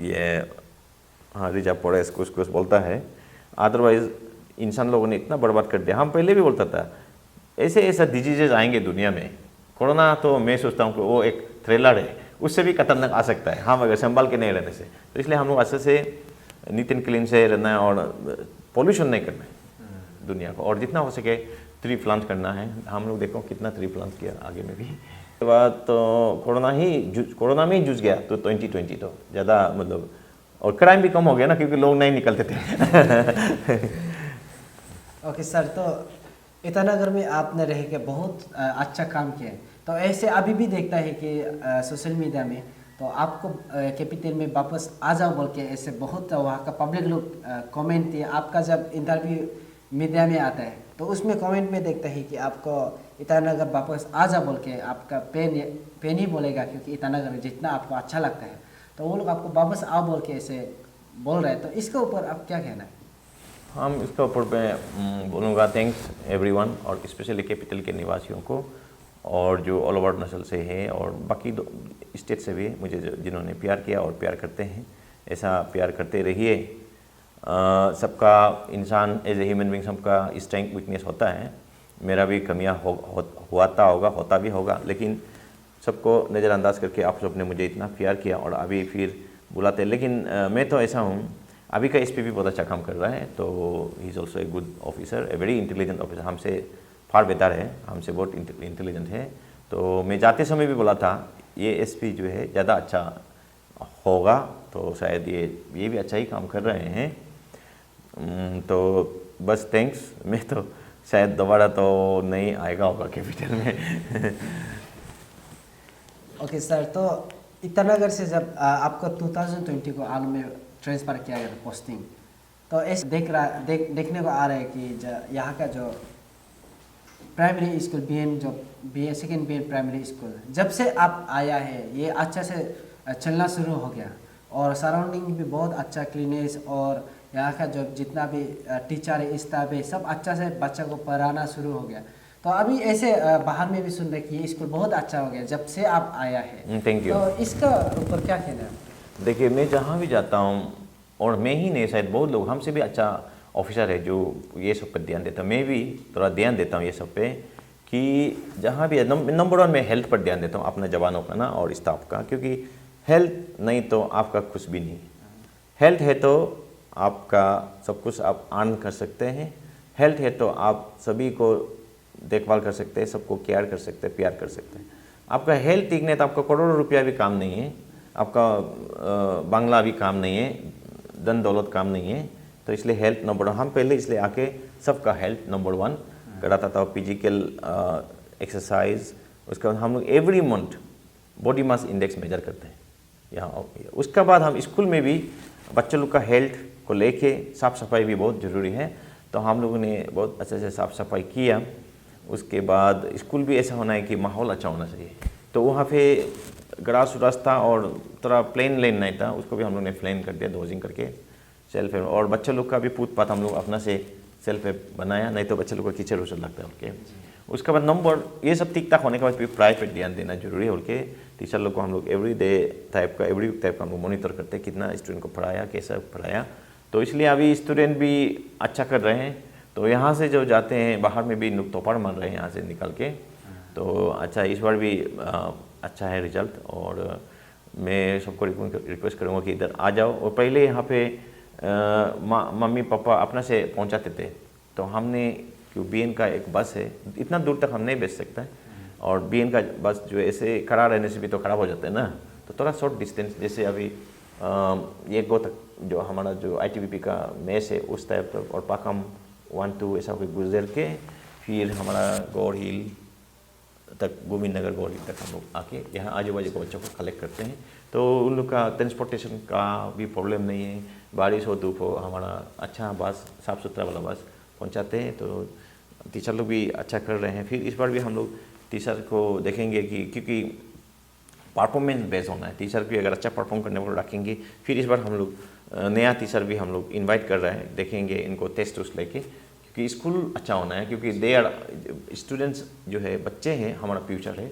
S2: ये हाँ रिजर्व फॉरेस्ट कुछ बोलता है। अदरवाइज इंसान लोगों ने इतना बर्बाद कर दिया। हम पहले भी बोलता था ऐसे डिजीजेज आएंगे दुनिया में, कोरोना तो मैं सोचता हूँ कि वो एक थ्रिलर है, उससे भी खतरनाक आ सकता है हम अगर संभाल के नहीं रहने से। तो इसलिए हम लोग अच्छे से नीट एंड क्लीन से रहना है और पॉल्यूशन नहीं करना है दुनिया को, और जितना हो सके ट्री प्लांट करना है। हम लोग देखो कितना ट्री प्लांट किया आगे में भी। उसके बाद तो कोरोना में ही जूझ गया, तो 2020 तो ज़्यादा मतलब, और क्राइम भी कम हो गया ना, क्योंकि लोग नहीं निकलते थे
S1: ओके सर, तो ईटानगर में आपने रह के बहुत अच्छा काम किया है। तो ऐसे अभी भी देखता है कि सोशल मीडिया में तो आपको कैपिटल में वापस आ जाओ बोल के ऐसे बहुत वहाँ का पब्लिक लोग कमेंट दिए। आपका जब इंटरव्यू मीडिया में आता है तो उसमें कमेंट में देखता है कि आपको ईटानगर वापस आ जा बोल के, आपका पेन ही बोलेगा, क्योंकि ईटानगर जितना आपको अच्छा लगता है तो वो लोग आपको वापस आओ बोल के ऐसे बोल रहे हैं। तो इसके ऊपर आप क्या कहना है?
S2: हम इसके ऊपर मैं बोलूँगा थैंक्स एवरीवन, और स्पेशली कैपिटल के निवासियों को, और जो ऑल ओवर नस्ल से है और बाकी स्टेट से भी मुझे जिन्होंने प्यार किया और प्यार करते हैं, ऐसा प्यार करते रहिए। सबका इंसान एज ए ह्यूमन बीइंग सबका स्ट्रेंथ वीकनेस होता है, मेरा भी कमियां होता भी होगा, लेकिन सबको नज़रअंदाज करके आप सबने मुझे इतना प्यार किया और अभी फिर बुलाते हैं। लेकिन मैं तो ऐसा हूँ, अभी का एसपी भी बहुत अच्छा काम कर रहा है, तो he is also a good officer, a very intelligent officer, हमसे फार बेहतर है, हमसे बहुत इंटेलिजेंट है। तो मैं जाते समय भी बोला था ये एसपी जो है ज़्यादा अच्छा होगा, तो शायद ये भी अच्छा ही काम कर रहे हैं। तो बस थैंक्स, मैं तो शायद दोबारा तो नहीं आएगा होगा कैपिटल में।
S1: ओके सर, तो ईटानगर से जब आपको 2020 को आलू में ट्रांसफ़र किया गया था पोस्टिंग, तो ऐसे देखने को आ रहा है कि यहाँ का जो प्राइमरी स्कूल बी ए सेकेंड BN प्राइमरी स्कूल जब से आप आया है ये अच्छा से चलना शुरू हो गया, और सराउंडिंग भी बहुत अच्छा, क्लीनेस और यहाँ का जो जितना भी टीचर है, स्टाफ है, सब अच्छा से बच्चा को पढ़ाना शुरू हो गया। तो अभी ऐसे बाहर में भी सुन रहे कि ये स्कूल बहुत अच्छा हो गया जब से आप आया है।
S2: Thank you.
S1: तो इसका ऊपर क्या कहना है?
S2: देखिए, मैं जहाँ भी जाता हूँ, और मैं ही नहीं, शायद बहुत लोग हमसे भी अच्छा ऑफिसर है जो ये सब पर ध्यान देता हूँ। मैं भी थोड़ा ध्यान देता हूँ ये सब पे, कि जहाँ भी नंबर 1 मैं हेल्थ पर ध्यान देता हूँ, अपने जवानों का ना और स्टाफ का, क्योंकि हेल्थ नहीं तो आपका कुछ भी नहीं। हेल्थ है तो आपका सब कुछ आप अर्न कर सकते हैं, हेल्थ है तो आप सभी को देखभाल कर सकते हैं, सबको केयर कर सकते हैं, प्यार कर सकते हैं। आपका हेल्थ ठीक नहीं तो आपका करोड़ों रुपया भी काम नहीं है, आपका बंगला भी काम नहीं है, धन दौलत काम नहीं है। तो इसलिए हेल्थ नंबर 1, हम पहले इसलिए आके सबका हेल्थ नंबर 1 कराता था। फिजिकल एक्सरसाइज, उसके बाद हम लोग every month body mass index major करते हैं यहाँ। उसके बाद हम स्कूल में भी बच्चों लोग का हेल्थ को लेके साफ़ सफाई भी बहुत ज़रूरी है, तो हम लोगों ने बहुत अच्छे से साफ़ सफाई किया। उसके बाद स्कूल भी ऐसा होना है कि माहौल अच्छा होना चाहिए, तो वहाँ पे ग्रास व्रास था और थोड़ा प्लेन लेन नहीं था, उसको भी हम लोग ने प्लेन कर दिया, डोजिंग करके सेल्फ हेल्प। और बच्चे लोग का भी पूछ पात हम लोग अपना से सेल्फ हेल्प बनाया, नहीं तो बच्चे लोग को कीचड़ उचड़ लगता है उनके। उसके बाद नंबर ये सब ठीक ठाक होने के बाद फिर पढ़ाई पर ध्यान देना जरूरी है। उनके टीचर लोग को हम लोग एवरी टाइप का हम लोग मॉनिटर करते हैं, कितना स्टूडेंट को पढ़ाया, कैसा पढ़ाया। तो इसलिए अभी स्टूडेंट भी अच्छा कर रहे हैं, तो यहाँ से जो जाते हैं बाहर में भी लोग तोपाड़ मार रहे हैं यहाँ से निकल के। तो अच्छा, इस बार भी अच्छा है रिजल्ट, और मैं सबको रिक्वेस्ट करूँगा कि इधर आ जाओ। और पहले यहाँ पे मम्मी पापा अपना से पहुँचाते थे, तो हमने क्यों BN का एक बस है, इतना दूर तक हम नहीं भेज सकते हैं, और BN का बस जो ऐसे खड़ा रहने से भी तो खराब हो जाता है ना, तो थोड़ा शॉर्ट डिस्टेंस, जैसे अभी ये गो तक जो हमारा जो ITBP का मेस है उस टाइप तक, और पाकम 1-2 ऐसा कोई गुजर के फिर हमारा गौड़ हिल तक, गोविंद नगर गौड़ हिल तक हम लोग आके यहाँ आजू बाजू के बच्चों को कलेक्ट करते हैं। तो उन लोग का ट्रांसपोर्टेशन का भी प्रॉब्लम नहीं है, बारिश हो धूप हो, हमारा अच्छा बस, साफ़ सुथरा वाला बस पहुँचाते हैं। तो टीचर लोग भी अच्छा कर रहे हैं। फिर इस बार भी हम लोग टीचर को देखेंगे कि, क्योंकि परफॉर्मेंस बेस्ड होना है, टीचर भी अगर अच्छा परफॉर्म करने वाले रखेंगे। फिर इस बार हम लोग नया टीचर भी हम लोग इनवाइट कर रहे हैं, देखेंगे इनको टेस्ट उस्ट लेके, क्योंकि स्कूल अच्छा होना है, क्योंकि दे आर स्टूडेंट्स जो है, बच्चे हैं, हमारा फ्यूचर है।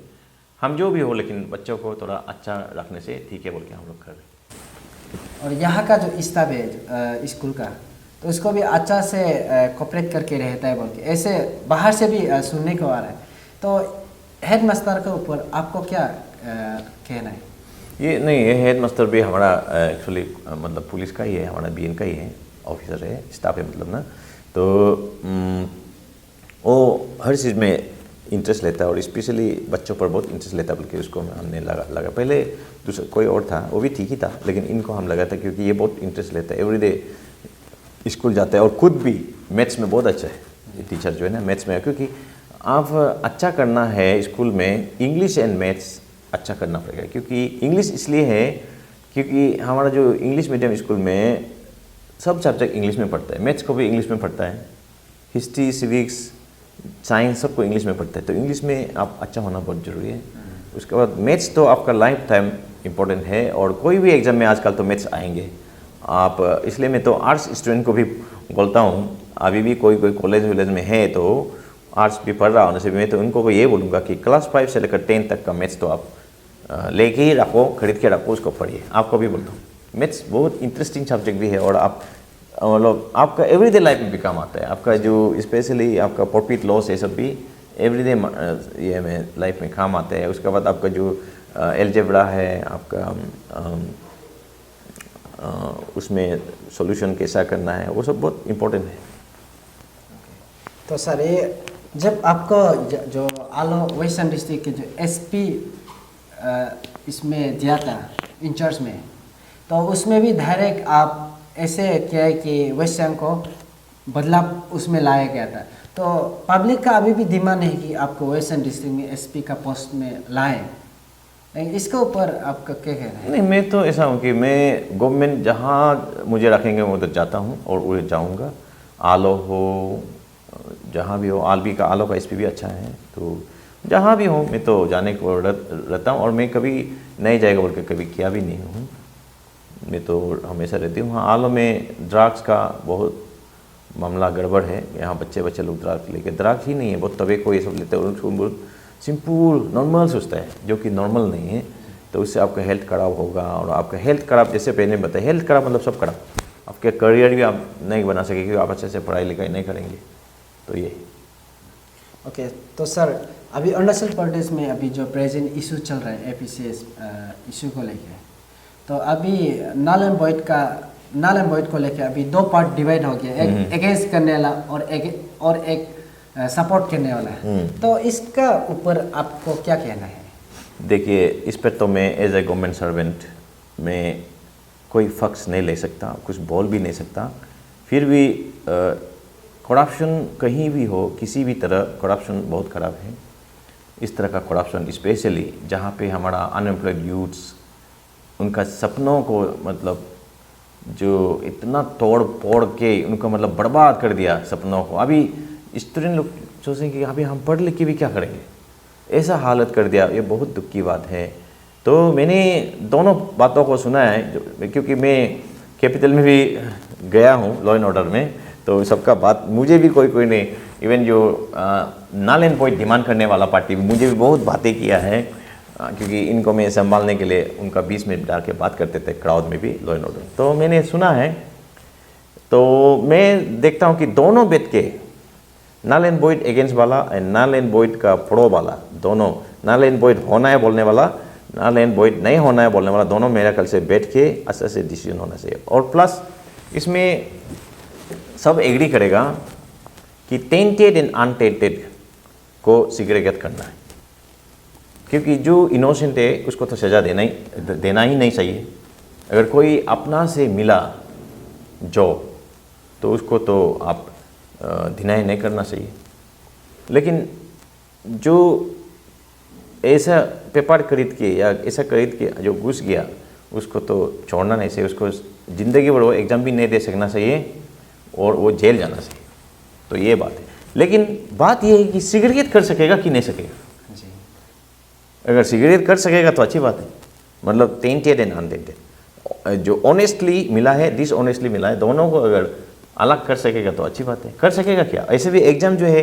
S2: हम जो भी हो, लेकिन बच्चों को थोड़ा अच्छा रखने से ठीक है बोल के हम लोग कर रहे हैं।
S1: और यहाँ का जो स्टाफ है स्कूल का, तो उसको भी अच्छा से कोऑपरेट करके रहता है बोल के ऐसे बाहर से भी सुनने को आ रहा है। तो हेड मास्टर के ऊपर आपको क्या कहना है?
S2: ये नहीं, ये हेड मास्टर भी हमारा एक्चुअली मतलब पुलिस का ही है, हमारा BN का ही है, ऑफिसर है, स्टाफ है मतलब ना। तो वो हर चीज़ में इंटरेस्ट लेता है, और स्पेशली बच्चों पर बहुत इंटरेस्ट लेता है, बल्कि उसको हमने लगा पहले दूसरा कोई और था, वो भी ठीक ही था, लेकिन इनको हम लगा था क्योंकि ये बहुत इंटरेस्ट लेता है, एवरीडे स्कूल जाता है, और खुद भी मैथ्स में बहुत अच्छा है। ये टीचर जो है ना मैथ्स में, क्योंकि आप अच्छा करना है स्कूल में, इंग्लिश एंड मैथ्स अच्छा करना पड़ेगा। क्योंकि इंग्लिश इसलिए है क्योंकि हमारा जो इंग्लिश मीडियम स्कूल में सब सब्जेक्ट इंग्लिश में पढ़ता है, मैथ्स को भी इंग्लिश में पढ़ता है, हिस्ट्री, सिविक्स, साइंस सबको इंग्लिश में पढ़ता है। तो इंग्लिश में आप अच्छा होना बहुत ज़रूरी है। उसके बाद मैथ्स तो आपका लाइफ टाइम इम्पोर्टेंट है, और कोई भी एग्ज़ाम में आजकल तो मैथ्स आएंगे आप। इसलिए मैं तो आर्ट्स स्टूडेंट को भी बोलता हूँ, अभी भी कोई कॉलेज वॉलेज में है तो आर्ट्स भी पढ़ रहा होने से भी मैं तो उनको ये बोलूँगा कि क्लास 5 से लेकर 10 तक का मैथ्स तो आप लेके ही रखो, खरीद के रखो, उसको पढ़िए। आपको भी बोलता हूँ, मैथ्स बहुत इंटरेस्टिंग सब्जेक्ट भी है, और आप मतलब आपका एवरीडे लाइफ में भी काम आता है। आपका जो स्पेशली आपका प्रॉफिट लॉस ये सब भी एवरीडे ये में लाइफ में काम आता है। उसके बाद आपका जो एलजेब्रा है, आपका उसमें सॉल्यूशन कैसा करना है, वो सब बहुत इम्पोर्टेंट है।
S1: तो सर ये जब आपको जो आलो वेस्टर्न डिस्ट्रिक्ट के जो एसपी इसमें दिया था इंचार्ज में, तो उसमें भी डायरेक्ट आप ऐसे किया है कि वेस्टर्न को बदलाव उसमें लाया गया था। तो पब्लिक का अभी भी डिमांड है कि आपको वेस्टर्न डिस्ट्रिक्ट में एसपी का पोस्ट में लाए, इसके ऊपर आपका क्या कहना है?
S2: नहीं, मैं तो ऐसा हूँ कि मैं गवर्नमेंट जहाँ मुझे रखेंगे वो तो जाता हूँ और वो जाऊँगा। आलो हो, जहाँ भी हो, आलबी का आलो का एसपी भी अच्छा है, तो जहाँ भी हो मैं तो जाने को रहता हूँ। और मैं कभी नहीं जाएगा बोल के कभी किया भी नहीं हूँ, मैं तो हमेशा रहती हूँ। हाँ, आलो में ड्रग्स का बहुत मामला गड़बड़ है। यहाँ बच्चे लोग ड्रग्स लेके, ड्रग्स ही नहीं है, बहुत तवे को ये सब लेते हैं और उसको बहुत सिंपल नॉर्मल सोचता है, जो कि नॉर्मल नहीं है। तो उससे आपका हेल्थ खराब होगा, और आपका हेल्थ खराब, जैसे पहले बताया, हेल्थ खराब मतलब सब खराब। आपके करियर भी आप नहीं बना सकेंगे क्योंकि आप अच्छे से पढ़ाई लिखाई नहीं करेंगे। तो ये
S1: ओके। तो सर अभी अरुणाचल प्रदेश में अभी जो प्रेजेंट इशू चल रहा है एपीसीएस इशू को लेके, तो अभी नल एंड वॉइड को लेके अभी दो पार्ट डिवाइड हो गया, एक अगेंस्ट करने वाला और एक सपोर्ट करने वाला है। तो इसका ऊपर आपको क्या कहना है? देखिए,
S2: इस पर तो मैं एज ए गवर्नमेंट सर्वेंट में कोई फक्स नहीं ले सकता, कुछ बोल भी नहीं सकता। फिर भी करप्शन कहीं भी हो, किसी भी तरह करप्शन बहुत ख़राब है। इस तरह का करप्शन स्पेशली जहाँ पे हमारा अनएम्प्लॉयड यूथ्स, उनका सपनों को मतलब जो इतना तोड़ फोड़ के उनको मतलब बर्बाद कर दिया सपनों को। अभी स्टूडेंट लोग सोचेंगे कि अभी हम पढ़ लिख के भी क्या करेंगे, ऐसा हालत कर दिया। ये बहुत दुख की बात है। तो मैंने दोनों बातों को सुना है, क्योंकि मैं कैपिटल में भी गया हूँ लॉ एंड ऑर्डर में, तो सबका बात मुझे भी कोई नहीं, इवन जो नल एंड वॉइड डिमांड करने वाला पार्टी भी मुझे भी बहुत बातें किया है, क्योंकि इनको मैं संभालने के लिए उनका 20 मिनट डाल के बात करते थे क्राउड में भी लॉ एंड ऑर्डर। तो मैंने सुना है, तो मैं देखता हूँ कि दोनों बैठ के नल एंड वॉइड अगेंस्ट वाला और नल एंड वॉइड का प्रो वाला, दोनों नल एंड वॉइड होना है बोलने वाला, नल एंड वॉइड नहीं होना है बोलने वाला, दोनों मेरा कल से बैठ के अच्छे से डिसीजन होना चाहिए। और प्लस इसमें सब एग्री करेगा कि टेंटेड एंड अनटेंटेड को सिग्रेगेट करना है, क्योंकि जो इनोसेंट है उसको तो सज़ा देना ही नहीं चाहिए। अगर कोई अपना से मिला जॉब तो उसको तो आप डिनाई नहीं करना चाहिए। लेकिन जो ऐसा पेपर खरीद के या ऐसा खरीद के जो घुस गया उसको तो छोड़ना नहीं चाहिए, उसको ज़िंदगी भर वो एग्ज़ाम भी नहीं दे सकना चाहिए और वो जेल जाना चाहिए। तो ये बात है। लेकिन बात ये है कि सिगरेट कर सकेगा कि नहीं सकेगा जी। अगर सिगरेट कर सकेगा तो अच्छी बात है, मतलब टेंटेड एंड अनटेंटेड, जो ऑनेस्टली मिला है डिसऑनेस्टली मिला है, दोनों को अगर अलग कर सकेगा तो अच्छी बात है। कर सकेगा क्या? ऐसे भी एग्ज़ाम जो है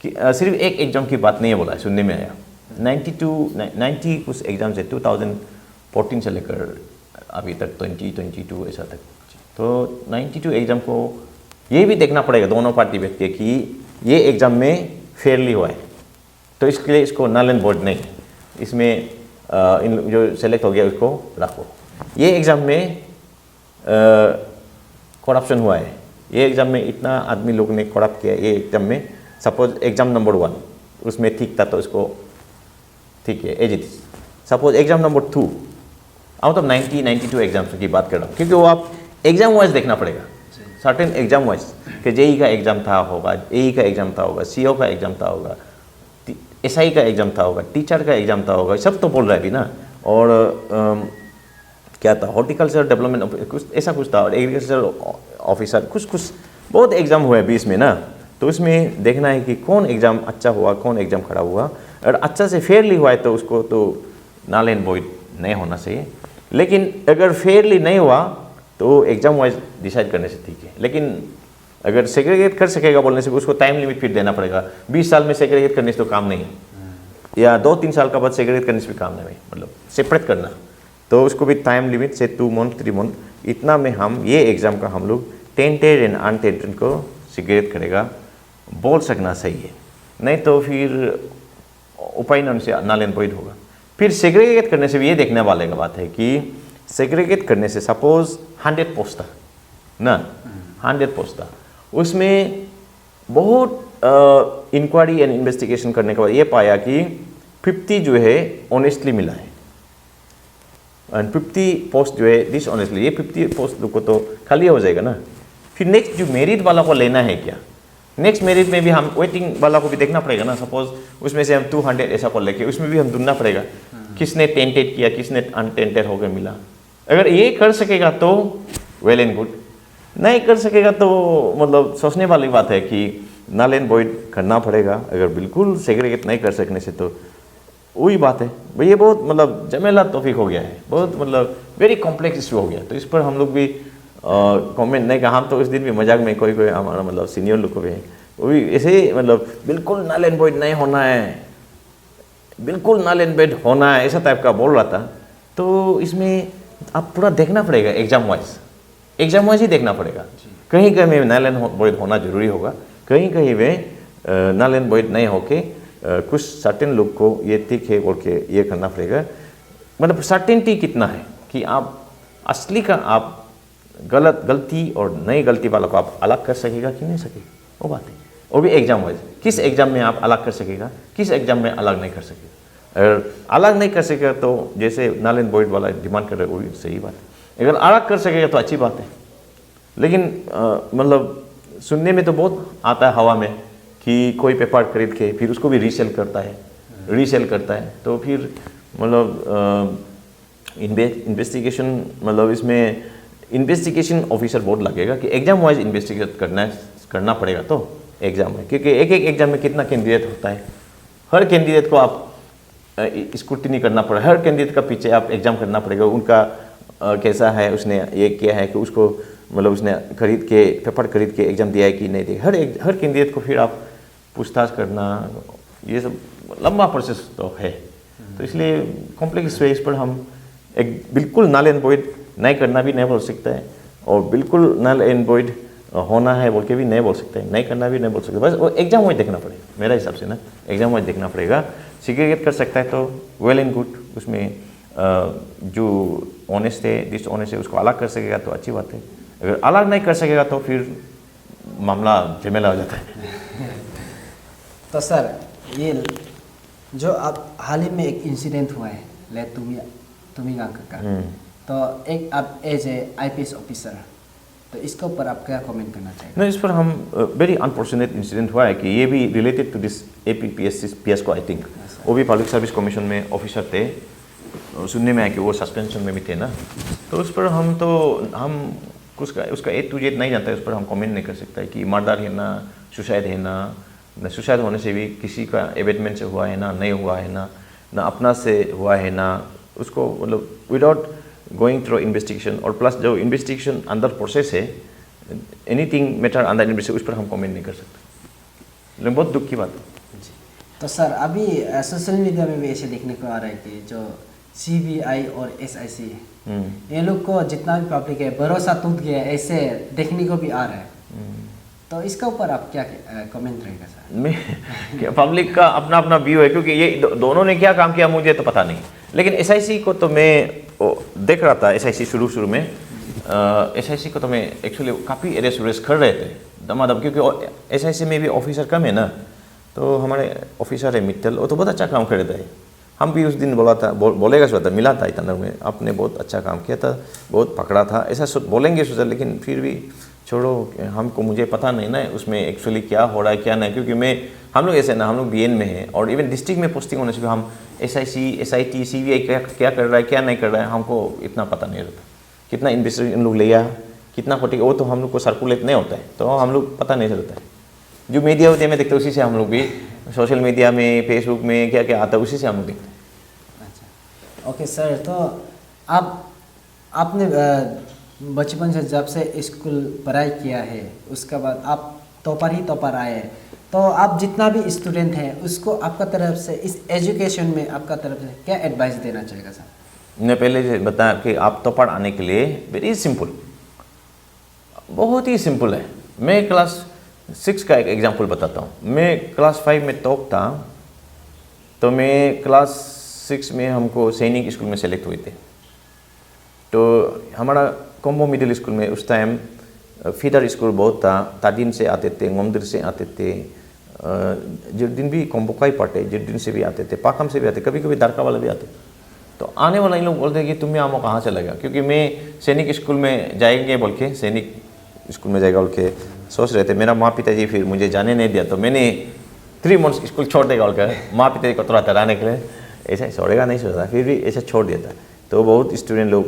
S2: कि सिर्फ एक एग्ज़ाम की बात नहीं है बोला है, सुनने में आया 90 कुछ एग्ज़ाम है 2014 से लेकर अभी तक 2022 ऐसा तक। तो 92 एग्ज़ाम को ये भी देखना पड़ेगा दोनों पार्टी बैठ के कि ये एग्ज़ाम में फेयरली हुआ है, तो इसके लिए इसको नल एंड वॉइड नहीं, इसमें इन जो सेलेक्ट हो गया उसको रखो। ये एग्ज़ाम में करप्शन हुआ है, ये एग्ज़ाम में इतना आदमी लोग ने करप्ट किया, ये एग्ज़ाम में सपोज एग्ज़ाम नंबर 1 उसमें ठीक था तो इसको ठीक है as it is. Suppose exam number 2 out of 92 exams की बात कर रहा हूँ, क्योंकि वो आप एग्ज़ाम वाइज देखना पड़ेगा, सर्टेन एग्ज़ाम वाइज कि जेई का एग्ज़ाम था होगा, एई का एग्ज़ाम था होगा, सीओ का एग्ज़ाम था होगा, एसआई का एग्ज़ाम था होगा, टीचर का एग्ज़ाम था होगा, सब तो बोल रहा है अभी ना। और क्या था, हॉर्टिकल्चर डेवलपमेंट कुछ ऐसा कुछ था, और एग्रीकल्चर ऑफिसर कुछ बहुत एग्ज़ाम हुए बीच में ना। तो उसमें देखना है कि कौन एग्ज़ाम अच्छा हुआ, कौन एग्ज़ाम खराब हुआ। अगर अच्छा से फेयरली हुआ है तो उसको तो नल एंड वॉइड नहीं होना चाहिए। लेकिन अगर फेयरली नहीं हुआ तो एग्ज़ाम वाइज डिसाइड करने से ठीक है। लेकिन अगर सेग्रीगेट कर सकेगा बोलने से उसको टाइम लिमिट फिर देना पड़ेगा। 20 साल में सेग्रीगेट करने से तो काम नहीं है, या 2-3 साल का बाद सेग्रीगेट करने से भी काम नहीं है, मतलब सेपरेट करना। तो उसको भी टाइम लिमिट से 2 मंथ 3 मंथ इतना में हम ये एग्ज़ाम का हम लोग टेंटेड एंड अनटेंटेड को सेग्रीगेट करेगा बोल सकना सही है। नहीं तो फिर ओपिनियन से नल एंड वॉइड होगा। फिर सेग्रीगेट करने से भी ये देखने वाले का बात है कि सेग्रीगेट करने से सपोज 100 पोस्ट था ना, 100 पोस्ट था, उसमें बहुत इंक्वायरी एंड इन्वेस्टिगेशन करने के बाद ये पाया कि 50 जो है ऑनेस्टली मिला है एंड 50 पोस्ट जो है डिसऑनेस्टली। ये 50 पोस्ट को तो खाली हो जाएगा ना, फिर नेक्स्ट जो मेरिट वाला को लेना है क्या, नेक्स्ट मेरिट में भी हम वेटिंग वाला को भी देखना पड़ेगा ना। सपोज उसमें से हम 200 ऐसा को लेके उसमें भी हम ढूंढना पड़ेगा किसने टेंटेड किया, किसने अनटेंटेड होकर मिला। अगर ये कर सकेगा तो वेल एंड गुड, नहीं कर सकेगा तो मतलब सोचने वाली बात है कि नल एंड वॉइड करना पड़ेगा। अगर बिल्कुल सेग्रीगेट नहीं कर सकने से तो वही बात है भाई, ये बहुत मतलब जमेला टॉपिक हो गया है, बहुत मतलब वेरी कॉम्प्लेक्स इशू हो गया। तो इस पर हम लोग भी कमेंट नहीं कहा, हम तो उस दिन भी मजाक में कोई हमारा मतलब सीनियर लोग को भी वो भी ऐसे ही मतलब बिल्कुल नल एंड वॉइड नहीं होना है, बिल्कुल नल एंड वॉइड होना है, ऐसा टाइप का बोल रहा था। तो इसमें आप पूरा देखना पड़ेगा एग्जाम वाइज ही देखना पड़ेगा। कहीं कहीं में नल एंड वॉइड होना जरूरी होगा, कहीं कहीं में नल एंड वॉइड नहीं होके कुछ सर्टेन लोग को ये ठीक है बोल के ये करना पड़ेगा। मतलब सर्टेनिटी कितना है कि आप असली का आप गलती और नई गलती वालों को आप अलग कर सकेगा कि नहीं सकेगा, वो बात है। वो भी एग्जाम वाइज, किस एग्जाम में आप अलग कर सकेगा, किस एग्जाम में अलग नहीं कर सकेगा। अगर अलग नहीं कर सकेगा तो जैसे नल एंड वॉइड वाला डिमांड कर रहे वो भी सही बात है। अगर अलग कर सकेगा तो अच्छी बात है, लेकिन मतलब सुनने में तो बहुत आता है हवा में कि कोई पेपर खरीद के फिर उसको भी रीसेल करता है, तो फिर मतलब इन्वेस्टिगेशन मतलब इसमें इन्वेस्टिगेशन ऑफिसर बहुत लगेगा कि एग्जाम वाइज इन्वेस्टिगेट करना पड़ेगा। तो एग्जाम में क्योंकि एक एग्जाम में कितना कैंडिडेट होता है, हर कैंडिडेट को आप स्क्रूटिनी करना पड़ेगा, हर कैंडिडेट का पीछे आप एग्जाम करना पड़ेगा, उनका कैसा है, उसने ये किया है कि उसको मतलब उसने पेपर खरीद के एग्जाम दिया है कि नहीं दिया, हर कैंडिडेट को फिर आप पूछताछ करना, ये सब लंबा प्रोसेस तो है। तो इसलिए कॉम्प्लेक्स है, इस पर हम एक बिल्कुल नल एंड वॉइड नहीं करना भी नहीं बोल सकता है और बिल्कुल नल एंड वॉइड होना है बोल के भी नहीं बोल सकते हैं, नहीं करना भी नहीं बोल सकते। बस वो एग्जाम वाइज देखना पड़ेगा मेरा हिसाब से ना, एग्जाम वाइज देखना पड़ेगा। सेग्रीगेट कर सकता है तो वेल एंड गुड, उसमें जो ऑनेस्ट है डिसऑनेस्ट है उसको अलग कर सकेगा तो अच्छी बात है। अगर अलग नहीं कर सकेगा तो फिर मामला झमेला हो जाता है।
S1: तो सर ये जो अब हाल ही में एक इंसिडेंट हुआ है ले तुम्हिंगांग का, तो एक आप एज ए IPS ऑफिसर, तो इसके ऊपर आप क्या कमेंट करना चाहेंगे?
S2: नहीं, इस पर हम वेरी अनफॉर्चुनेट इंसिडेंट हुआ है कि ये भी रिलेटेड टू दिस APPS को आई थिंक, वो भी पब्लिक सर्विस कमीशन में ऑफिसर थे, सुनने में आया कि वो सस्पेंशन में भी थे ना। तो उस पर हम उसका A to Z नहीं जानता है, उस पर हम कमेंट नहीं कर सकता है कि मर्डर है ना, सुसाइड है ना, सुसाइड होने से भी किसी का एबेटमेंट से हुआ है ना, नहीं हुआ है ना अपना से हुआ है ना, उसको मतलब विदाउट गोइंग थ्रू इन्वेस्टिगेशन और प्लस जो इन्वेस्टिगेशन अंदर प्रोसेस है, एनीथिंग मैटर अंदर इन्वेस्टिगेशन, उस पर हम कमेंट नहीं कर सकते, लेकिन बहुत दुख की बात है।
S1: तो सर अभी सोशल मीडिया में भी ऐसे देखने को आ रहा है कि जो CBI और SIC ये लोग को जितना भी पब्लिक है भरोसा टूट गया है, ऐसे देखने को भी आ रहा है। तो इसका ऊपर आप क्या कमेंट रहेगा सर?
S2: पब्लिक का अपना अपना व्यू है, क्योंकि ये दोनों ने क्या काम किया मुझे तो पता नहीं, लेकिन SIC को तो मैं देख रहा था। SIC शुरू में SIC को तो मैं एक्चुअली काफ़ी अरेस्ट कर रहे थे दमादम, क्योंकि SIC में भी ऑफिसर कम है ना। तो हमारे ऑफिसर है मित्तल, वो तो बहुत अच्छा काम कर रहे थे। हम भी उस दिन बोलेगा सोचा मिला था इतना में, आपने बहुत अच्छा काम किया था, बहुत पकड़ा था, ऐसा बोलेंगे सोचा, लेकिन फिर भी छोड़ो, हमको मुझे पता नहीं ना उसमें एक्चुअली क्या हो रहा है क्या नहीं, क्योंकि हम लोग ऐसे ना, हम लोग BN में हैं और इवन डिस्ट्रिक्ट में पोस्टिंग होने से भी हम SIC SIT CBI क्या कर रहा है क्या नहीं कर रहा है हमको इतना पता नहीं रहता। कितना इन्वेस्टिगेशन लोग लिया, कितना खोटी, वो तो हम लोग को सर्कुलेट नहीं होता है, तो हम लोग पता नहीं चलता है। जो मीडिया होते में देखते हैं उसी से हम लोग भी, सोशल मीडिया में फेसबुक में क्या क्या आता है उसी से हम लोग देखते हैं।
S1: अच्छा, ओके सर, तो आपने बचपन से जब से स्कूल पढ़ाई किया है उसके बाद आप टॉपर आए हैं, तो आप जितना भी स्टूडेंट हैं उसको आपका तरफ से इस एजुकेशन में आपका तरफ से क्या एडवाइस देना चाहेगा सर?
S2: मैं पहले बताया कि आप टॉपर आने के लिए वेरी सिंपल, बहुत ही सिंपल है। मैं क्लास 6 का एक एग्जाम्पल बताता हूँ। मैं क्लास 5 में टॉप था, तो मैं क्लास 6 में हमको सैनिक स्कूल में सेलेक्ट हुए थे। तो हमारा कॉम्बो मिडिल स्कूल में उस टाइम फीडर स्कूल बहुत था। तादिन से आते थे, ngomdir से आते थे, जुद्दीन भी कॉम्बो का ही पढ़ते, जुद्दीन से भी आते थे, पाकम से भी आते, कभी कभी दारका वाले भी आते। तो आने वाला इन लोग बोलते हैं कि तुम्हें आमो कहाँ चला गया, क्योंकि मैं सैनिक स्कूल में जाएंगे बोल के, सैनिक स्कूल में जाएगा बोल के सोच रहे थे। मेरा माँ पिताजी फिर मुझे जाने नहीं दिया, तो मैंने 3 months स्कूल छोड़ देगा बोल कर माँ पिताजी को थोड़ा डराने के लिए, ऐसा छोड़ेगा नहीं सोचा, फिर भी ऐसा छोड़ दिया था। तो बहुत स्टूडेंट लोग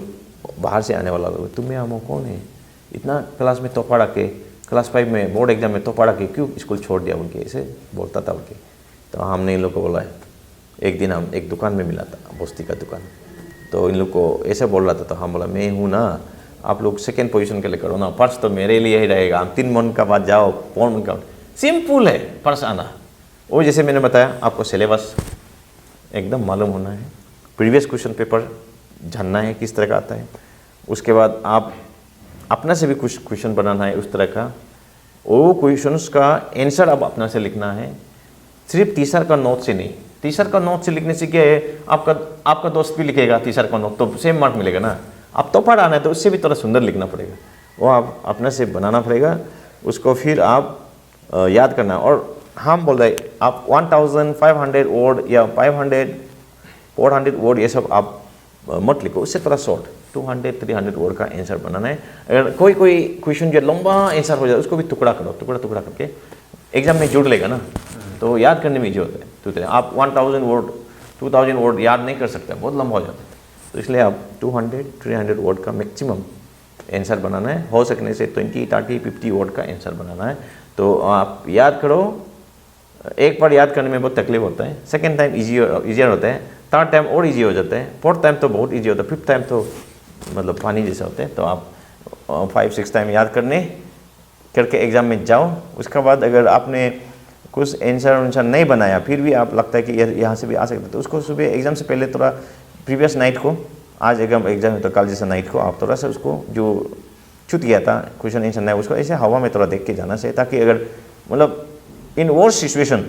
S2: बाहर से आने वाला लोग, तुम्हें आमो कौन है, इतना क्लास में तो पढ़ा के, क्लास 5 में बोर्ड एग्जाम में तो पढ़ा के क्यों स्कूल छोड़ दिया उनके, ऐसे बोलता था उनके। तो हमने इन लोग को बोला, एक दिन हम एक दुकान में मिला था, बोस्ती का दुकान, तो इन लोग को ऐसे बोल रहा था। तो हम बोला मैं हूँ ना, आप लोग सेकेंड पोजीशन के लिए करो ना, पर्स तो मेरे लिए ही रहेगा, हम 3 month का बाद जाओ, 4 month का। सिंपल है पर्स आना। वो जैसे मैंने बताया आपको सिलेबस एकदम मालूम होना है, प्रीवियस क्वेश्चन पेपर जानना है किस तरह का आता है, उसके बाद आप अपना से भी कुछ क्वेश्चन बनाना है उस तरह का, वो क्वेश्चंस का आंसर अब अपना से लिखना है, सिर्फ टीचर का नोट से नहीं। टीचर का नोट से लिखने से क्या है, आपका दोस्त भी लिखेगा टीचर का नोट, तो सेम मार्क मिलेगा ना। आप तो पढ़ाना है तो उससे भी थोड़ा सुंदर लिखना पड़ेगा, वो आप अपने से बनाना पड़ेगा, उसको फिर आप याद करना। और हम बोल रहे आप 1500 वर्ड या 500 400 वर्ड ये सब आप मत लिखो, उससे थोड़ा शॉर्ट 200-300 वर्ड का आंसर बनाना है। अगर कोई क्वेश्चन जो लंबा आंसर हो जाए उसको भी टुकड़ा करो, टुकड़ा करके एग्जाम में जुड़ लेगा ना, तो याद करने में ईजी होता है। तो आप 1000 वर्ड 2000 वर्ड याद नहीं कर सकते, बहुत लंबा हो जाता है। तो इसलिए आप 200-300 वर्ड का मैक्सिमम आंसर बनाना है, हो सकने से 20-30-50 वर्ड का आंसर बनाना है। तो आप याद करो, एक बार याद करने में बहुत तकलीफ होता है, सेकेंड टाइम ईजियर होता है, थर्ड टाइम और ईजी हो जाता है, फोर्थ टाइम तो बहुत ईजी होता है, फिफ्थ टाइम तो मतलब पानी जैसा होता है। तो आप 5-6 टाइम याद करके एग्ज़ाम में जाओ। उसके बाद अगर आपने कुछ आंसर नहीं बनाया, फिर भी आप लगता है कि यहाँ से भी आ सकता है, तो उसको सुबह एग्ज़ाम से पहले थोड़ा प्रीवियस नाइट को, आज एग्जाम है तो कल जैसा नाइट को आप थोड़ा सा उसको जो छूट गया था क्वेश्चन आंसर नहीं, उसको ऐसे हवा में थोड़ा देख के जाना चाहिए, ताकि अगर मतलब इन वर्स्ट सिचुएशन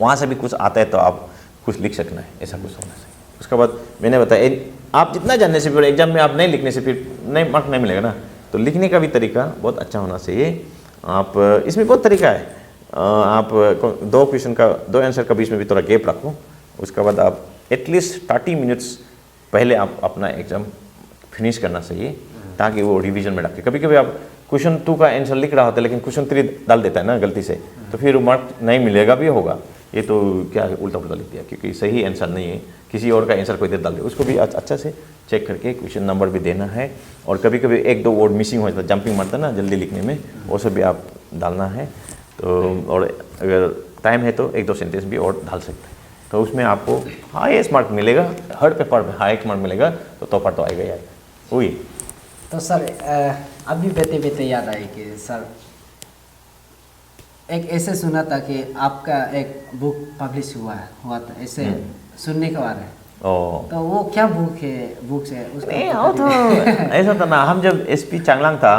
S2: वहाँ से भी कुछ आता है तो आप कुछ लिख सकना है, ऐसा कुछ होना चाहिए। उसके बाद मैंने बताया आप जितना जानने से फिर एग्जाम में आप नहीं लिखने से फिर नहीं मार्क नहीं मिलेगा ना, तो लिखने का भी तरीका बहुत अच्छा होना चाहिए। आप इसमें बहुत तरीका है, आप 2 क्वेश्चन का 2 आंसर का बीच में भी थोड़ा गैप रखो, उसके बाद आप एटलीस्ट 30 मिनट्स पहले आप अपना एग्ज़ाम फिनिश करना चाहिए, ताकि वो रिवीजन में रखे। कभी कभी आप क्वेश्चन 2 का आंसर लिख रहा होता है लेकिन क्वेश्चन 3 डाल देता है ना गलती से, तो फिर मार्क नहीं मिलेगा भी होगा, ये तो क्या उल्टा पुल्टा लिख दिया, क्योंकि सही आंसर नहीं है, किसी और का आंसर कोई देर डाल दे, उसको भी अच्छा से चेक करके क्वेश्चन नंबर भी देना है। और कभी कभी 1-2 वर्ड मिसिंग हो जाता है, जंपिंग मारता है ना जल्दी लिखने में, वो सब भी आप डालना है। तो और अगर टाइम है तो 1-2 सेंटेंस भी और डाल सकते हैं, तो उसमें आपको हाईएस्ट मार्क मिलेगा, हर पेपर में हाईएस्ट मार्क मिलेगा, तो टॉपर तो आएगा ही आएगा। वही
S1: तो सर अभी बेते याद आई कि सर एक ऐसे सुना था कि आपका एक बुक पब्लिश हुआ था, ऐसे सुनने को आ रहा है। तो वो क्या बुक से उसका
S2: तो ऐसा था ना, हम जब SP चांगलांग था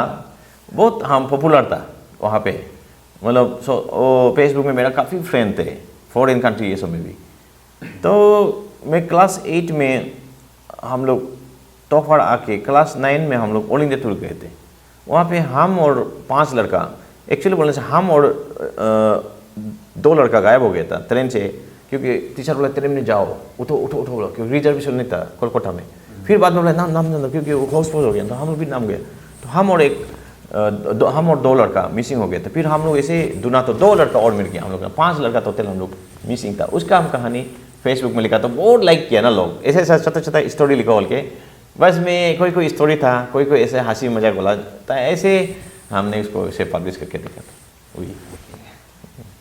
S2: बहुत हम पॉपुलर था वहाँ पे, मतलब वो फेसबुक में मेरा काफ़ी फ्रेंड थे फॉरेन कंट्री ये सब में भी। तो मैं क्लास 8 में हम लोग टॉपर आके क्लास 9 में हम लोग ऑल इंडिया टूर गए थे। वहाँ पे हम और 5 लड़का, एक्चुअली बोलने से हम और 2 लड़का गायब हो गया था ट्रेन से, क्योंकि टीचर बोला ट्रेन में जाओ, उठो बोला, क्योंकि रिजर्वेशन नहीं था कोलकाता में। फिर बाद में बोला नाम क्योंकि वो क्लोज हो गया, तो हम लोग भी नाम गए। तो हम और 2 लड़का मिसिंग हो गया था। फिर हम लोग ऐसे दुना तो 2 लड़का और मिल गया, हम लोग 5 लड़का टोटल हम लोग मिसिंग था। उसका हम कहानी फेसबुक में लिखा, तो बहुत लाइक किया ना लोग, ऐसे छोटा स्टोरी लिखा बोल के। बस में कोई स्टोरी था, कोई ऐसे हंसी मजाक बोला था, ऐसे हमने उसको ऐसे पब्लिश करके देखा था। वही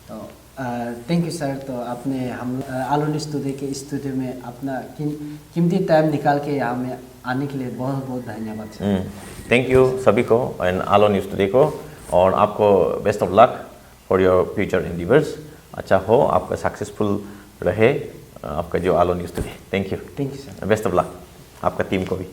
S1: तो थैंक यू सर। तो आपने हम आलोन स्टूडियो में अपना कीमती टाइम निकाल के यहाँ में आने के लिए बहुत बहुत धन्यवाद सर।
S2: थैंक यू सभी को एंड आलोन स्टूडियो को, और आपको best of luck for your future endeavours. अच्छा हो, आपका सक्सेसफुल रहे आपका जो alone studio. Thank you
S1: sir.
S2: Best of luck आपका टीम को भी।